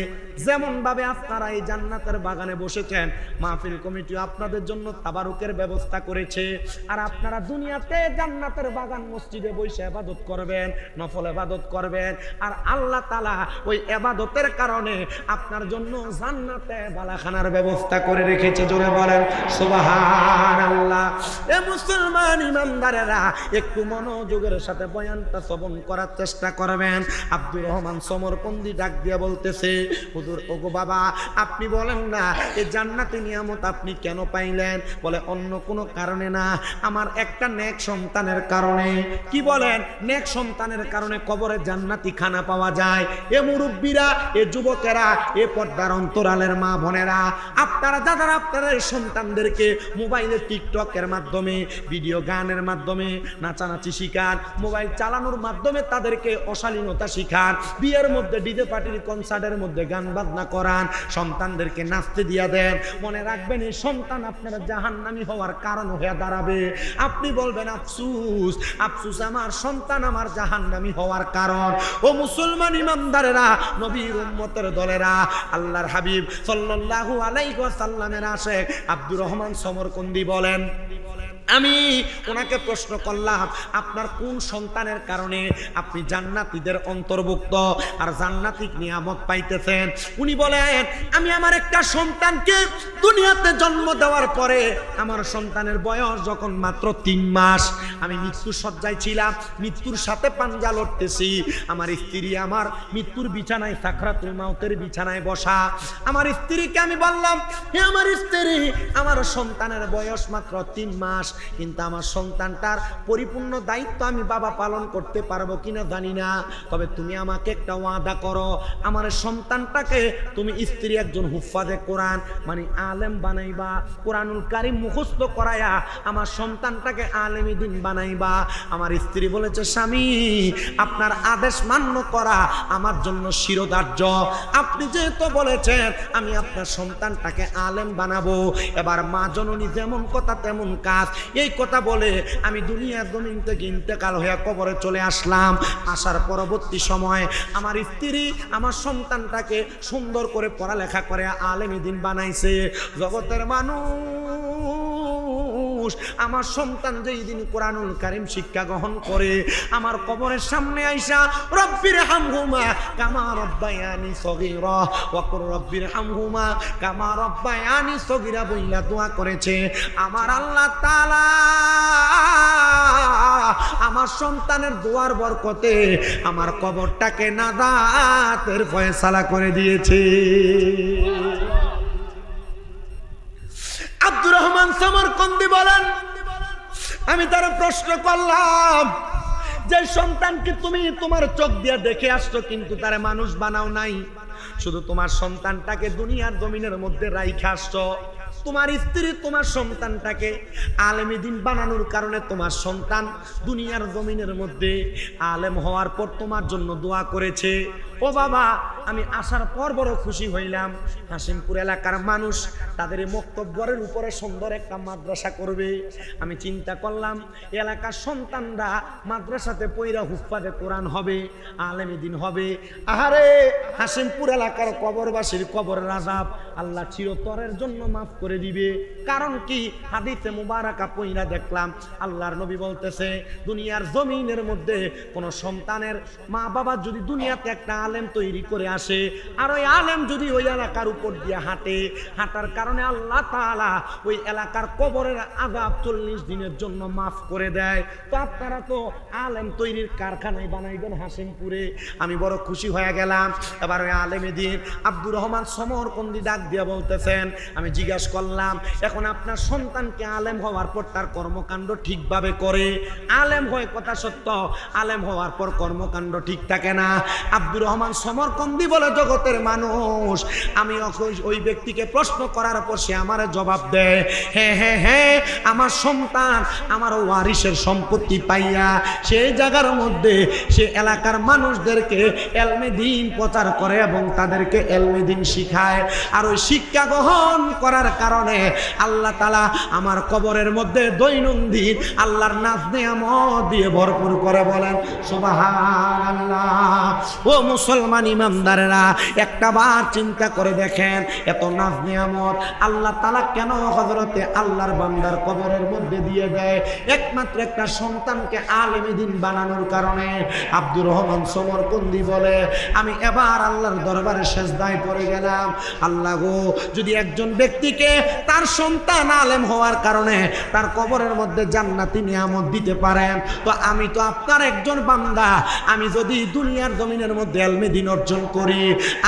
যেমন ভাবে আপনারা এই জান্নাতের বাগানে বসেছেন, মাহফিল কমিটি আপনাদের জন্য তাবারুকের ব্যবস্থা করেছে। আর আপনারা দুনিয়াতে জান্নাতের বাগান মসজিদে বসে ইবাদত করবেন, নফল ইবাদত করবেন, আর আল্লাহ তাআলা ওই ইবাদতের কারণে আপনার জন্য জান্নাতে বালাখানার ব্যবস্থা করে রেখেছে। জোরে বলেন সুবহানাল্লাহ। এ মুসলমান ইমানদারেরা একটু মনোযোগের সাথে বয়ানটা শ্রবণ করার চেষ্টা করবেন। আব্দুর রহমান সমরকন্দি ডাক দিয়ে বলতেছে, হুজুর ওগো বাবা, আপনি বলেন না এই জান্নাতি নিয়ামত আপনি কেন পাইলেন? বলে অন্য কোনো কারণে না, আমার একটা নেক সন্তানের কারণে। কি বলেন? নেক সন্তানের কারণে কবরে জান্নাতি খানা পাওয়া যায়। এ মুরব্বীরা, এ যুবকেরা, এ পর্দার অন্তরালের মা বোনেরা, আপনারা যারা আপনাদের সন্তানদেরকে মোবাইলে টিকটকের মাধ্যমে, ভিডিও গানের মাধ্যমে নাচানাচি শিখান, মোবাইল চালানোর মাধ্যমে তাদেরকে অশালীনতা শিখান, বিয়ের মধ্যে ডিজে পার্টির কনসার্টের মধ্যে গান বাজনা করান, সন্তানদেরকে নাচতে দিয়া দেন, মনে রাখবেন এই সন্তান আপনার জাহান্নামী হওয়ার কারণ হয়ে দাঁড়াবে। আপনি বলবেন আফসুস, আফসুস আমার সন্তান আমার জাহান্নামী হওয়ার কারণ। ও মুসলমান ইমানদারেরা, নবীর উম্মতের দলেরা, আল্লাহর হাবিব সাল্লাল্লাহু আলাইহি ওয়াসাল্লামের আশিক আব্দুর রহমান সমরকন্দি বলেন, আমি ওনাকে প্রশ্ন করলাম, আপনার কোন সন্তানের কারণে আপনি জান্নাতীদের অন্তর্ভুক্ত আর জান্নাতিক নিয়ামত পাইতেছেন? উনি বলেন, আমি আমার একটা সন্তানকে দুনিয়াতে জন্ম দেওয়ার পরে আমার সন্তানের বয়স যখন মাত্র 3 মাস, আমি মৃত্যুর শয্যায় ছিলাম, মৃত্যুর সাথে পাঞ্জা লড়তেছি। আমার স্ত্রী আমার মৃত্যুর বিছানায়, সাকরাতুল মাউতের বিছানায় বসা। আমার স্ত্রীকে আমি বললাম, হে আমার স্ত্রী, আমার সন্তানের বয়স মাত্র 3 মাস, কিন্তু আমার সন্তানটার পরিপূর্ণ দায়িত্ব আমি বাবা পালন করতে পারবো কিনা জানি না, তবে তুমি আমাকে একটা ওয়াদা করো, আমার সন্তানটাকে তুমি স্ত্রী একজন হুফাজে কোরআন মানে আলেম বানাইবা, কোরআনুল কারীম মুখস্থ করায়া আমার সন্তানটাকে আলেমী দিন বানাইবা। আমার স্ত্রী বলেছে, স্বামী আপনার আদেশ মান্য করা আমার জন্য শিরোধার্য। আপনি যেহেতু বলেছেন আমি আপনার সন্তানটাকে আলেম বানাবো, এবার মা জননী যেমন কথা তেমন কাজ, এই কথা বলে আমি দুনিয়ার জমিন থেকে ইন্তেকাল হয়ে কবরে চলে আসলাম। আসার পরবর্তী সময় আমার স্ত্রী আমার সন্তানটাকে সুন্দর করে পড়ালেখা করে আলেমী দিন বানাইছে। জগতের মানুষ, আমার সন্তান যেই দিন কোরআনুল কারীম শিক্ষা গ্রহণ করে আমার কবরের সামনে আইসা রব্বির হামহুমা কামা রব্বায়ানি সগীরা ওয়া কুর রব্বির হামহুমা কামা রব্বায়ানি সগীরা বইলা দোয়া করেছে। আমার আল্লাহ তাআলা আমার সন্তানের দোয়ার বরকতে আমার কবরটাকে নাজাতের ফয়সালা করে দিয়েছে। আব্দুর রহমান সমরকন্দি বলেন, আমি তার প্রশ্ন করলাম, যে সন্তানকে তুমি তোমার চোখ দিয়ে দেখে আসছো কিন্তু তারে মানুষ বানাও নাই, শুধু তোমার সন্তানটাকে দুনিয়ার জমিনের মধ্যে রাইখা আসছো, তোমার স্ত্রী তোমার সন্তানটাকে আলেমী দিন বানানোর কারণে তোমার সন্তান দুনিয়ার জমিনের মধ্যে আলেম হওয়ার পর তোমার জন্য দোয়া করেছে। ও বাবা, আমি আসার পর বড় খুশি হইলাম। হাসিমপুর এলাকার মানুষ তাদের মক্তব্যের উপরে সুন্দর একটা মাদ্রাসা করবে। আমি চিন্তা করলাম এলাকার সন্তানরা মাদ্রাসাতে পইরা হুফাজে কোরআন হবে, আলেমী দিন হবে। আহারে, হাসিমপুর এলাকার কবরবাসীর কবরের আযাব আল্লাহ চিরতরের জন্য মাফ করে দিবে। কারণ কি? হাদিসে মুবারাকা পইরা দেখলাম আল্লাহর নবী বলতেছে, দুনিয়ার জমিনের মধ্যে কোন সন্তানের মা বাবা যদি দুনিয়াতে একটা আলেম তৈরি করে আসে, আর ওই আলেম যদি ওই এলাকার উপর দিয়ে হাঁটে, হাঁটার কারণে আল্লাহ তাআলা ওই এলাকার কবরের আযাব 40 দিনের জন্য মাফ করে দেয়। তো আপনারা তো আলেম তৈরির কারখানায় বানাইবেন হাসিমপুরে। আমি বড় খুশি হয়ে গেলাম। এবার ওই আলেমে দিন আব্দুর রহমান সমরকন্দি ডাক দিয়ে বলতেছেন, আমি জিজ্ঞাসা করলাম, এখন আপনার সন্তানকে আলেম হওয়ার পর তার কর্মকাণ্ড ঠিকভাবে করে, আলেম হয় কথা সত্য, আলেম হওয়ার পর কর্মকাণ্ড ঠিক থাকে না। আব্দুর রহমান সমরকন্দি বলে, জগতের মানুষ, আমি ওই ব্যক্তিকে প্রশ্ন করার পর সে আমার জবাব দেয়, হ্যাঁ হ্যাঁ হ্যাঁ, আমার সন্তান আমার ওয়ারিসের সম্পত্তি পাইয়া সেই জায়গার মধ্যে সে এলাকার মানুষদেরকে এলমে দিন প্রচার করে এবং তাদেরকে এলমে দিন শিখায়। আর ওই শিক্ষা গ্রহণ করার কারণে আল্লাহ তাআলা আমার কবরের মধ্যে দৈনন্দিন আল্লাহর নাজ নেয়ামত দিয়ে ভরপুর করে। বলেন সুবহানাল্লাহ। ও মুসলমান ইমানদারেরা, একটা বার চিন্তা করে দেখেন, এত নাজ নিয়ামত আল্লাহ তাআলা কেন হযরতে আল্লাহর বান্দার কবরের মধ্যে দিয়ে দেয়? একমাত্র একটা সন্তানকে আলেম দ্বীন বানানোর কারণে। আব্দুর রহমান সমরকন্দি বলে, আমি এবার আল্লাহর দরবারে সেজদায় পড়ে গেলাম, আল্লাহ গো, যদি একজন ব্যক্তিকে তার সন্তান আলেম হওয়ার কারণে তার কবরের মধ্যে জান্নাতি নিয়ামত দিতে পারেন, তো আমি তো আপনার একজন বান্দা, আমি যদি দুনিয়ার জমিনের মধ্যে এলমে দ্বীন অর্জন করি,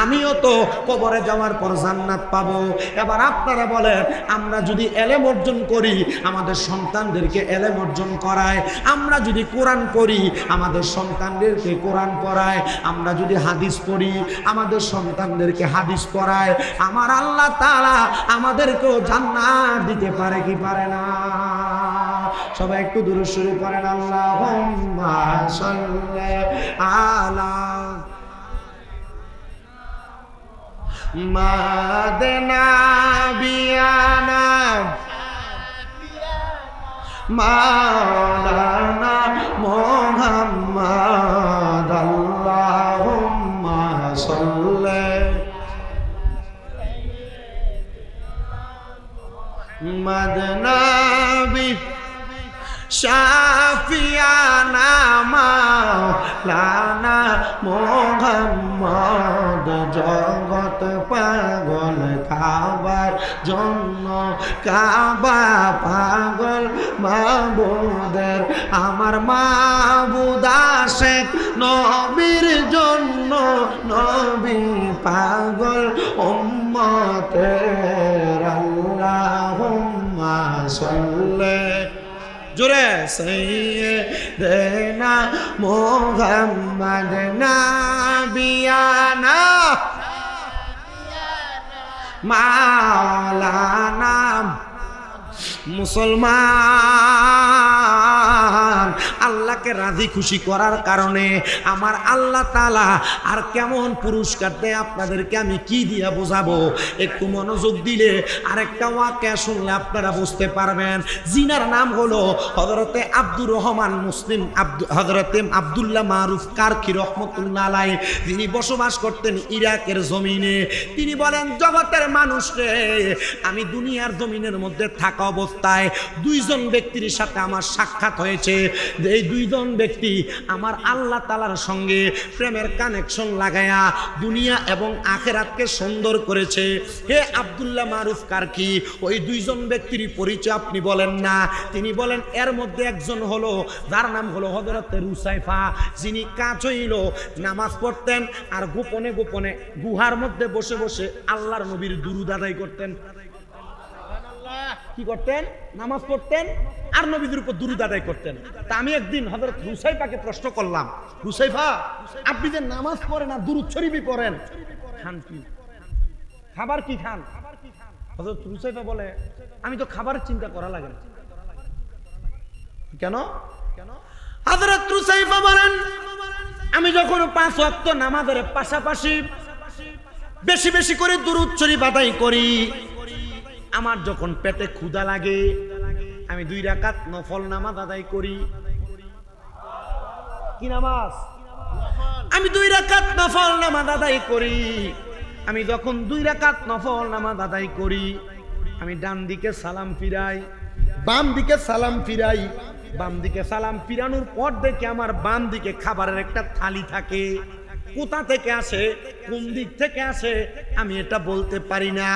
আমিও তো কবরে যাওয়ার পর জান্নাত পাবো। এবার আপনারা বলেন, আমরা যদি এলেম অর্জন করি, আমাদের সন্তানদেরকে এলেম অর্জন করায়, আমরা যদি কোরআন পড়ি, আমাদের সন্তানদেরকে কোরআন পড়ায়, আমরা যদি হাদিস পড়ি, আমাদের সন্তানদেরকে হাদিস পড়ায়, আমার আল্লাহ তাআলা আমাদেরকেও জান্নাত দিতে পারে কি পারে না? সবাই একটু দুরূদ শরীফ পড়েন, আল্লাহুম্মা সাল্লি আলা মাদনা বিয়ানা মাওলানা মুহাম্মদ, আল্লাহুম্মা সাল্লি মাদনা বি শাফিয়ানা মাওলানা মুহাম্মদ, জগৎ পাগল কাবার জন্য, কাবা পাগল মাবুদের, আমার মাবুদ আশিক নবীর জন্য, নবী পাগল উম্মতের, আল্লাহুম্মা সাল্লি জোরে সাইয়্যিদানা মুহাম্মদ নাবিয়ানা মাওলানা। মুসলমান, আল্লাহকে রাজি খুশি করার কারণে আমার আল্লাহ তাআলা আর কেমন পুরস্কার দেয় আপনাদেরকে আমি কি দিয়া বোঝাবো? একটু মনোযোগ দিলে আরেকটা ওয়াকিয়া শুনলে আপনারা বুঝতে পারবেন। জিনার নাম হলো হযরতে আব্দুর রহমান মুসলিম হযরতে আব্দুল্লাহ মারুফ কারখি রহমতুল্লাহ আলাইহি, যিনি বসবাস করতেন ইরাকের জমিনে। তিনি বলেন, জগতের মানুষরে, আমি দুনিয়ার জমিনের মধ্যে থাকা অবস্থায় দুইজন ব্যক্তির সাথে আমার সাক্ষাৎ হয়েছে। এই দুইজন ব্যক্তি আমার আল্লাহ তাআলার সঙ্গে প্রেমের কানেকশন লাগায়া দুনিয়া এবং আখিরাতকে সুন্দর করেছে। হে আব্দুল্লাহ মারুফ কারখি, ওই দুইজন ব্যক্তির পরিচয় আপনি বলেন না? তিনি বলেন, এর মধ্যে একজন হলো, যার নাম হলো হযরতে রুসাইফা, যিনি কাজ হইল নামাজ পড়তেন আর গোপনে গোপনে গুহার মধ্যে বসে বসে আল্লাহর নবীর দুরূদ আদায় করতেন। কি করতেন? নামাজ পড়তেন আর নবীদের উপর দুরূদ আদায় করতেন। তা আমি একদিন হযরত রুসাইফাকে প্রশ্ন করলাম, রুসাইফা, আপনি যে নামাজ পড়েন আর দুরূদ শরীফই পড়েন, খান কি? খাবার কি খান? হযরত রুসাইফা বলে, আমি তো খাবারের চিন্তা করা লাগে না। কেন? হযরত রুসাইফা বলেন, আমি যখন 5 ওয়াক্ত নামাজের পাশাপাশি বেশি বেশি করে দুরূদ শরীফ আদায় করি, আমার যখন পেটে ক্ষুধা লাগে, আমি 2 রাকাত নফল নামাজ আদায় করি। কি নামাজ? আমি 2 রাকাত নফল নামাজ আদায় করি। আমি যখন 2 রাকাত নফল নামাজ আদায় করি, আমি ডান দিকে সালাম ফিরাই, বাম দিকে সালাম ফিরাই। বাম দিকে সালাম ফিরানোর পর দেখে আমার বাম দিকে খাবারের একটা থালি থাকে। কোথা থেকে আসে, কোন দিক থেকে আসে, আমি এটা বলতে পারি না।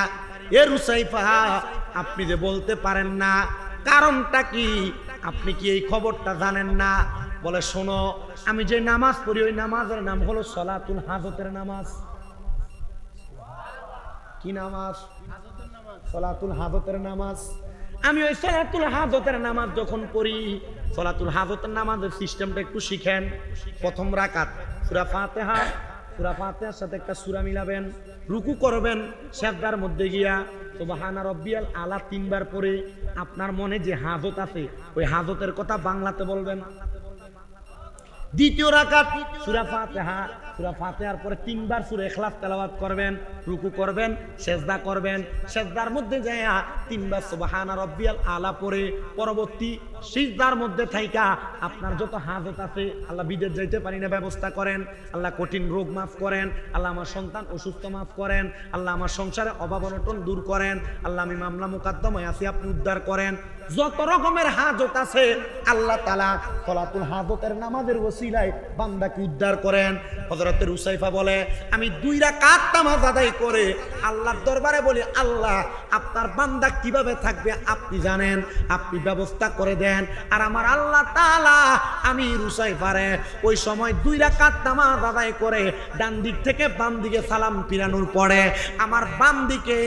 এ রুসাইফা, আপনি যে বলতে পারেন না, কারণটা কি? আপনি কি এই খবরটা জানেন না? বলে, শোনো, আমি যে নামাজ পড়ি ওই নামাজের নাম হলো সলাতুল হাজতের নামাজ। কি নামাজ? সলাতুল হাজতের নামাজ। আমি ওই সলাতুল হাজতের নামাজ যখন পড়ি, সলাতুল হাজতের নামাজের সিস্টেমটা একটু শিখেন। প্রথম রাকাত সূরা ফাতিহা সূরা ফাতিহার সাথে একটা সূরা মিলাবেন, রুকু করবেন, সিজদার মধ্যে গিয়া সুবহানা রাব্বিয়াল আলা 3 বার পরে আপনার মনে যে হাজত আছে ওই হাজতের কথা বাংলাতে বলবেন। দ্বিতীয় রাকাত সূরা ফাতিহার পরে 3 বার সূরা ইখলাস তেলাওয়াত করবেন, রুকু করবেন, সিজদা করবেন, সিজদার মধ্যে যায়া 3 বার সুবহানা রাব্বিয়াল আলা পরে পরবর্তী সিজদার মধ্যে থাইকা আপনার যত হাজত আছে, আল্লাহ বিদেশ যাইতে পারি না ব্যবস্থা করেন, আল্লাহ কঠিন রোগ মাফ করেন, আল্লাহ আমার সন্তান অসুস্থ মাফ করেন, আল্লাহ আমার সংসারে অভাব অনটন দূর করেন, আল্লাহ আমি মামলা মোকদ্দমায় আছি আপনি উদ্ধার করেন, যত রকমের হাজত আছে আল্লাহ তাআলা সলাতুল হাজতের নামাজের ওসিলায় বান্দাকে উদ্ধার করেন। হযরত হুসাইফা বলে আমি 2 রাকাত নামাজ আদায় করে আল্লাহর দরবারে বলি আল্লাহ আপনার বান্দা কিভাবে থাকবে আপনি জানেন, আপনি ব্যবস্থা করে দেন। আর আমার আল্লাহ তাআলা আমি হুসাইফারে ওই সময় 2 রাকাত নামাজ আদায় করে ডান দিক থেকে বাম দিকে সালাম ফিরানোর পরে আমার বাম দিকে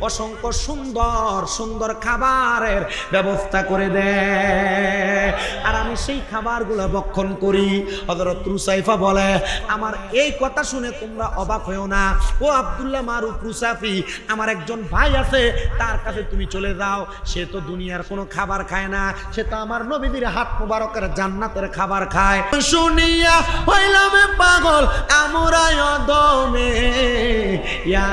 অসংখ্য সুন্দর সুন্দর খাবারের ব্যবস্থা করে দেয়, আর আমি সেই খাবারগুলো ভক্ষণ করি। হযরত হুসাইফা বলে আমার এই কথা শুনে তোমরা অবাক হয়েও না, ও আব্দুল্লাহ মারুফ রুসাফি, আমার একজন ভাই আছে তার কাছে তুমি চলে যাও, সে তো দুনিয়ার কোনো খাবার খায় না, সে তো আমার নবীদের হাত মোবারকের জান্নাতের খাবার খায়। শুনিয়া হইলাম পাগল আমরা অদমে, ইয়া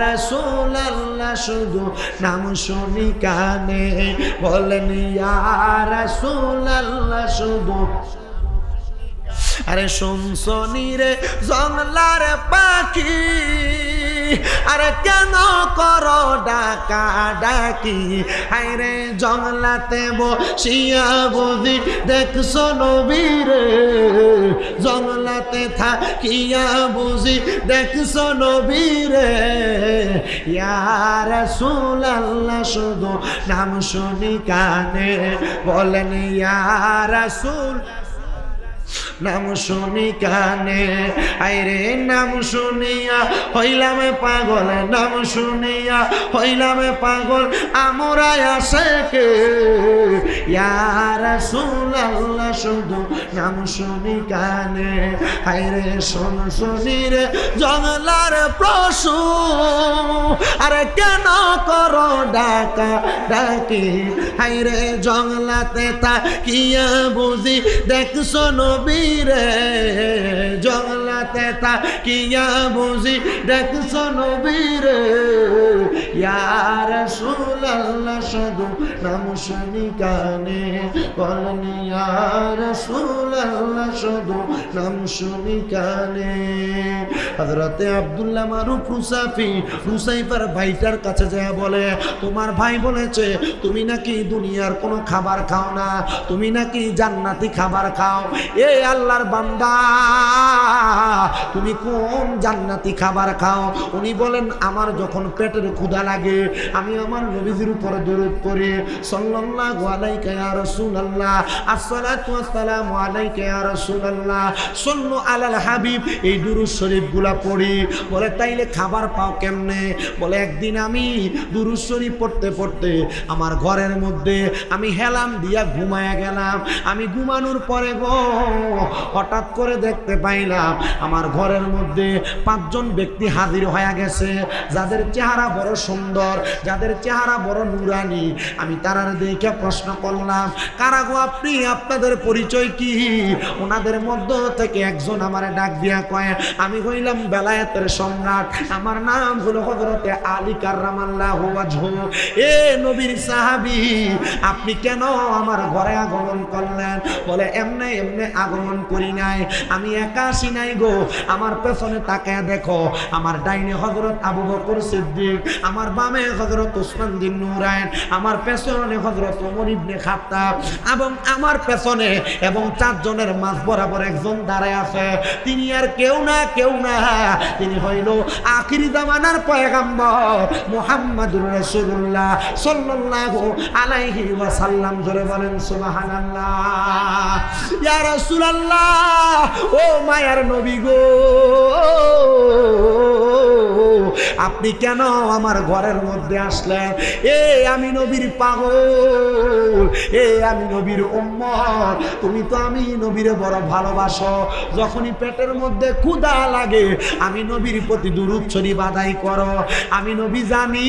রাসূলুল্লাহ শুধু নাম শুনি কানে, বলেন ইয়া রাসূলুল্লাহ শুধু, আরে শুনছনি রে জংলার পাখি, আরে কেন করো ডাকা ডাকি, হায়রে জংলাতে বসিয়া বুঝি দেখছো নবীরে, জংলাতে থাকিয়া বুঝি দেখছো নবীরে, ইয়া রাসূলুল্লাহ শুধু নাম শুনি কানে, বলেন ইয়া রাসূল নাম শুনি কানে, আইরে নাম শুনিয়া হইলাম পাগল, নাম শুনিয়া হইলাম পাগল আমরা আশেকে, ইয়া রাসূলুল্লাহ শুধু নাম শুনি কানে, আইরে শোন শুনি রে জংলার পশু, আরে কেন করো ডাকা ডাকি, আইরে জংলাতে তাকিয়া বুঝি দেখছো নবী রে, জংলাতে তাকিয়া বুঝি দেখছো নবী রে, ইয়া রাসূলুল্লাহ শুধু নাম শুনি কানে, বলেন ইয়া রাসূলুল্লাহ শুধু নাম শুনি কানে। হযরতে আব্দুল্লাহ মারুফ রুসাফি হুসাইফার ভাইটার কাছে যায় বলে তোমার ভাই বলেছে তুমি নাকি দুনিয়ার কোনো খাবার খাও না, তুমি নাকি জান্নাতি খাবার খাও। এ আল্লাহর বান্দা তুমি কোন জান্নাতি খাবার খাও? উনি বলেন আমার যখন পেটের ক্ষুধা লাগে আমি আমার নবীজির উপরে দরুদ পড়ি, সাল্লাল্লাহু আলাইকা ইয়া রাসূলুল্লাহ, আসসালাতু ওয়াসসালামু আলাইকা ইয়া রাসূলুল্লাহ, সাল্লু আলাল হাবিব, এই দুরূদ শরীফগুলা পড়ি। বলে তাইলে খাবার পাও কেমনে? বলে একদিন আমি দুরূদ শরীফ পড়তে পড়তে আমার ঘরের মধ্যে আমি হেলাম দিয়া ঘুমায়া গেলাম। আমি ঘুমানোর পরে গো হঠাৎ করে দেখতে পাইলাম আমার ঘরের মধ্যে 5 জন ব্যক্তি হাজির হয়ে গেছে, যাদের চেহারা বড় সুন্দর, যাদের চেহারা বড় নুরানি। আমি তারার দেখে প্রশ্ন করলাম কারা গো আপনি, আপনাদের পরিচয় কি? ওনাদের মধ্য থেকে একজন আমারে ডাক দিয়া কয় আমি হইলাম বেলায়েতের সম্রাট, আমার নাম হলো হযরতে আলী কাররামাল্লাহু ওয়াজহু। এ নবীর সাহাবী আপনি কেন আমার ঘরে আগমন করলেন? বলে এমনে এমনে আগমন করি নাই, আমি একা আসি নাই গো, আমার পেছনে তাকায় দেখো, আমার ডাইনে হযরত আবু বকর সিদ্দিক, আমার বামে হযরত উসমান বিন নুরাইন, আমার পেছনে হযরত ওমর ইবনে খাত্তাব, এবং আমার পেছনে এবং 4 জনের মাঝ বরাবর একজন দাঁড়ায় আছে। তিনি আর কেউ না তিনি হইল আখিরি জামানার পয়গম্বর মুহাম্মদুর রাসূলুল্লাহ সাল্লাল্লাহু আলাইহি ওয়াসাল্লাম। ধরে বলেন সুবহানাল্লাহ। ইয়া রাসূলুল্লাহ, ও মায়ার নবী গো, আপনি কেন আমার ঘরের মধ্যে আসলেন? আমি নবীর পাগল, আমি নবীর উম্মত, তুমি তো আমি নবীরে বড় ভালোবাসো। যখনই পেটের মধ্যে ক্ষুধা লাগে আমি নবীর প্রতি দুরূদ শরীফ আদায় করো। আমি নবী জানি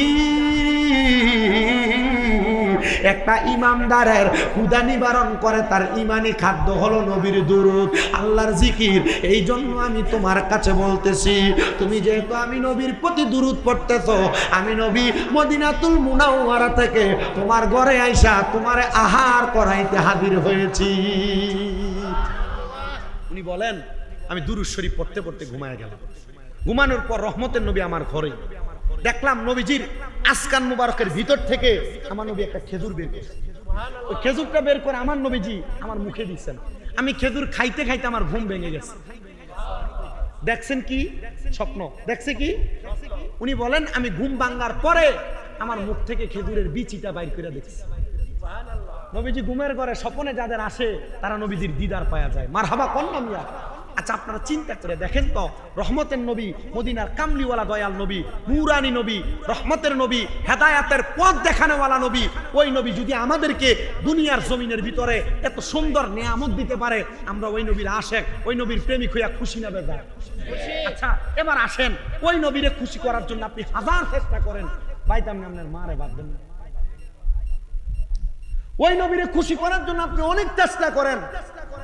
একটা ইমানদারের ক্ষুধা নিবারণ করে তার ইমানি খাদ্য হলো নবীর দুরূদ, আল্লাহর জিকির। এই জন্য আমি তোমার কাছে বলতেছি, তুমি যেহেতু আমি নবীর প্রতি দুরূদ পড়তেছো, আমি নবী মদিনাতুল মুনাওয়ারা থেকে তোমার ঘরে আইসা তোমারে আহার করাইতে হাজির হয়েছি। উনি বলেন আমি দুরূদ শরীফ পড়তে পড়তে ঘুমায় গেলাম। ঘুমানোর পর রহমতের নবী আমার ঘরে দেখলাম নবীজির আসকান মুবারকের ভিতর থেকে আমার নবী একটা খেজুর বের করছে। ওই খেজুরটা বের করে আমার নবীজি আমার মুখে দিচ্ছেন। আমি খেজুর খাইতে খাইতে আমার ঘুম ভেঙে গেছে। দেখছেন কি স্বপ্ন দেখছে কি? উনি বলেন আমি ঘুম ভাঙার পরে আমার মুখ থেকে খেজুরের বিচিটা বাইর করে দেখছি। নবীজি ঘুমের ঘরে স্বপ্নে যাদের আসে তারা নবীজির দিদার পাওয়া যায়। মারহাবা কন্যা মিয়া। আচ্ছা আপনারা চিন্তা করে দেখেন তো, রহমতের নবী, মদিনার কামলিওয়ালা দয়াল নবী, নূরানী নবী, রহমতের নবী, হেদায়াতের পথ দেখানোওয়ালা নবী, ওই নবী যদি আমাদেরকে দুনিয়ার জমিনের ভিতরে এত সুন্দর নেয়ামত দিতে পারে, আমরা ওই নবীর আশেক, ওই নবীর প্রেমিক হইয়া খুশি না বেজার? আচ্ছা এবার আসেন, ওই নবীরে খুশি করার জন্য আপনি হাজার চেষ্টা করেন, বাইতাম না আপনার মারে বাঁধবেন না। ওই নবীরে খুশি করার জন্য আপনি অনেক চেষ্টা করেন,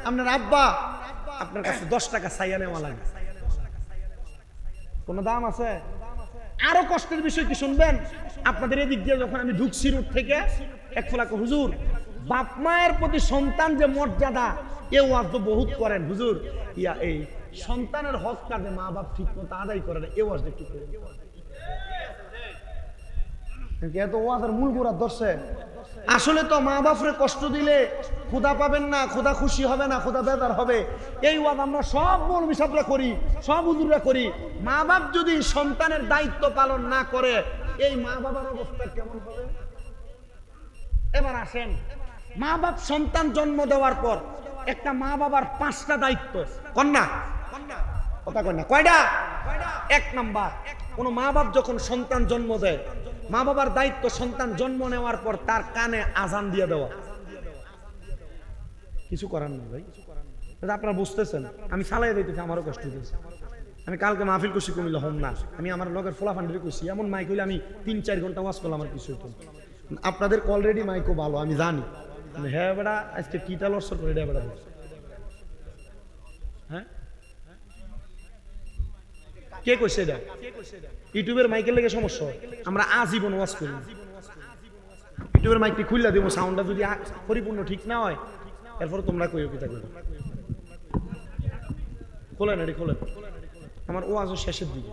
আপনার আব্বা আপনার কাছে 10 টাকা চাইয়া নেওয়া লাগে, কোন দাম আছে? আরো কষ্টের বিষয় কি শুনবেন? আপনাদের এদিক দিয়ে যখন আমি ঢুকছি রোড থেকে, এক ফোলা হুজুর বাপ মায়ের প্রতি সন্তান যে মর্যাদা, এ ওয়াজ তো বহুত করেন হুজুর, ইয়া এই সন্তানের হক কাজে মা বাপ ঠিক মতো আদায় করে না, এ ওয়াজ একটু করেন। এত ওয়াজের মূল গোড়া ধরছে। আসলে তো মা বাপরে কষ্ট দিলে ক্ষুধা পাবেন না, ক্ষুধা খুশি হবে না, ক্ষুধা বেদার হবে। এই ওয়াজ আমরা সব মৌলবী সাহেবরা করি, সব হুজুররা করি। মা বাপ যদি সন্তানের দায়িত্ব পালন না করে, এই মা বাবার অবস্থা কেমন হবে? এবার আসেন, মা বাপ সন্তান জন্ম দেওয়ার পর একটা মা বাবার 5টা দায়িত্ব, কন্যা কথা কন্যা কয়টা? 1 নাম্বার, কোন মা বাপ যখন সন্তান জন্ম দেয়, মা বাবার দায়িত্ব সন্তান জন্ম নেওয়ার পর তার কানে আজান দিয়ে দেওয়া। কিছু করার না ভাই, আপনারা বুঝতেছেন। আমি চালাই দিতেছি, আমারও কষ্ট হয়েছে। আমি কালকে মাহফিল করছি কুমিল্লা হোম না, আমি আমার লগের ফোলা ফান্ডি করছি, এমন মাইক হইলে আমি 3-4 ঘন্টা ওয়াজ করলাম, আমার কিছু হইতো। আপনাদের অলরেডি মাইকও ভালো আমি জানি, হ্যাঁ বেড়া আজকে কিটা লড়ছর করে বেড়া। হ্যাঁ কে কইছে এটা? ইউটিউবের মাইকের লেগে সমস্যা, আমরা আজীবন ওয়াজ করি। ইউটিউবের মাইকটি খুললা দিব, সাউন্ডটা যদি পরিপূর্ণ ঠিক না হয় এরপর তোমরা কইও কি থাকবে। খোলেন এটি খোলেন, আমার ওয়াজও শেষের দিকে।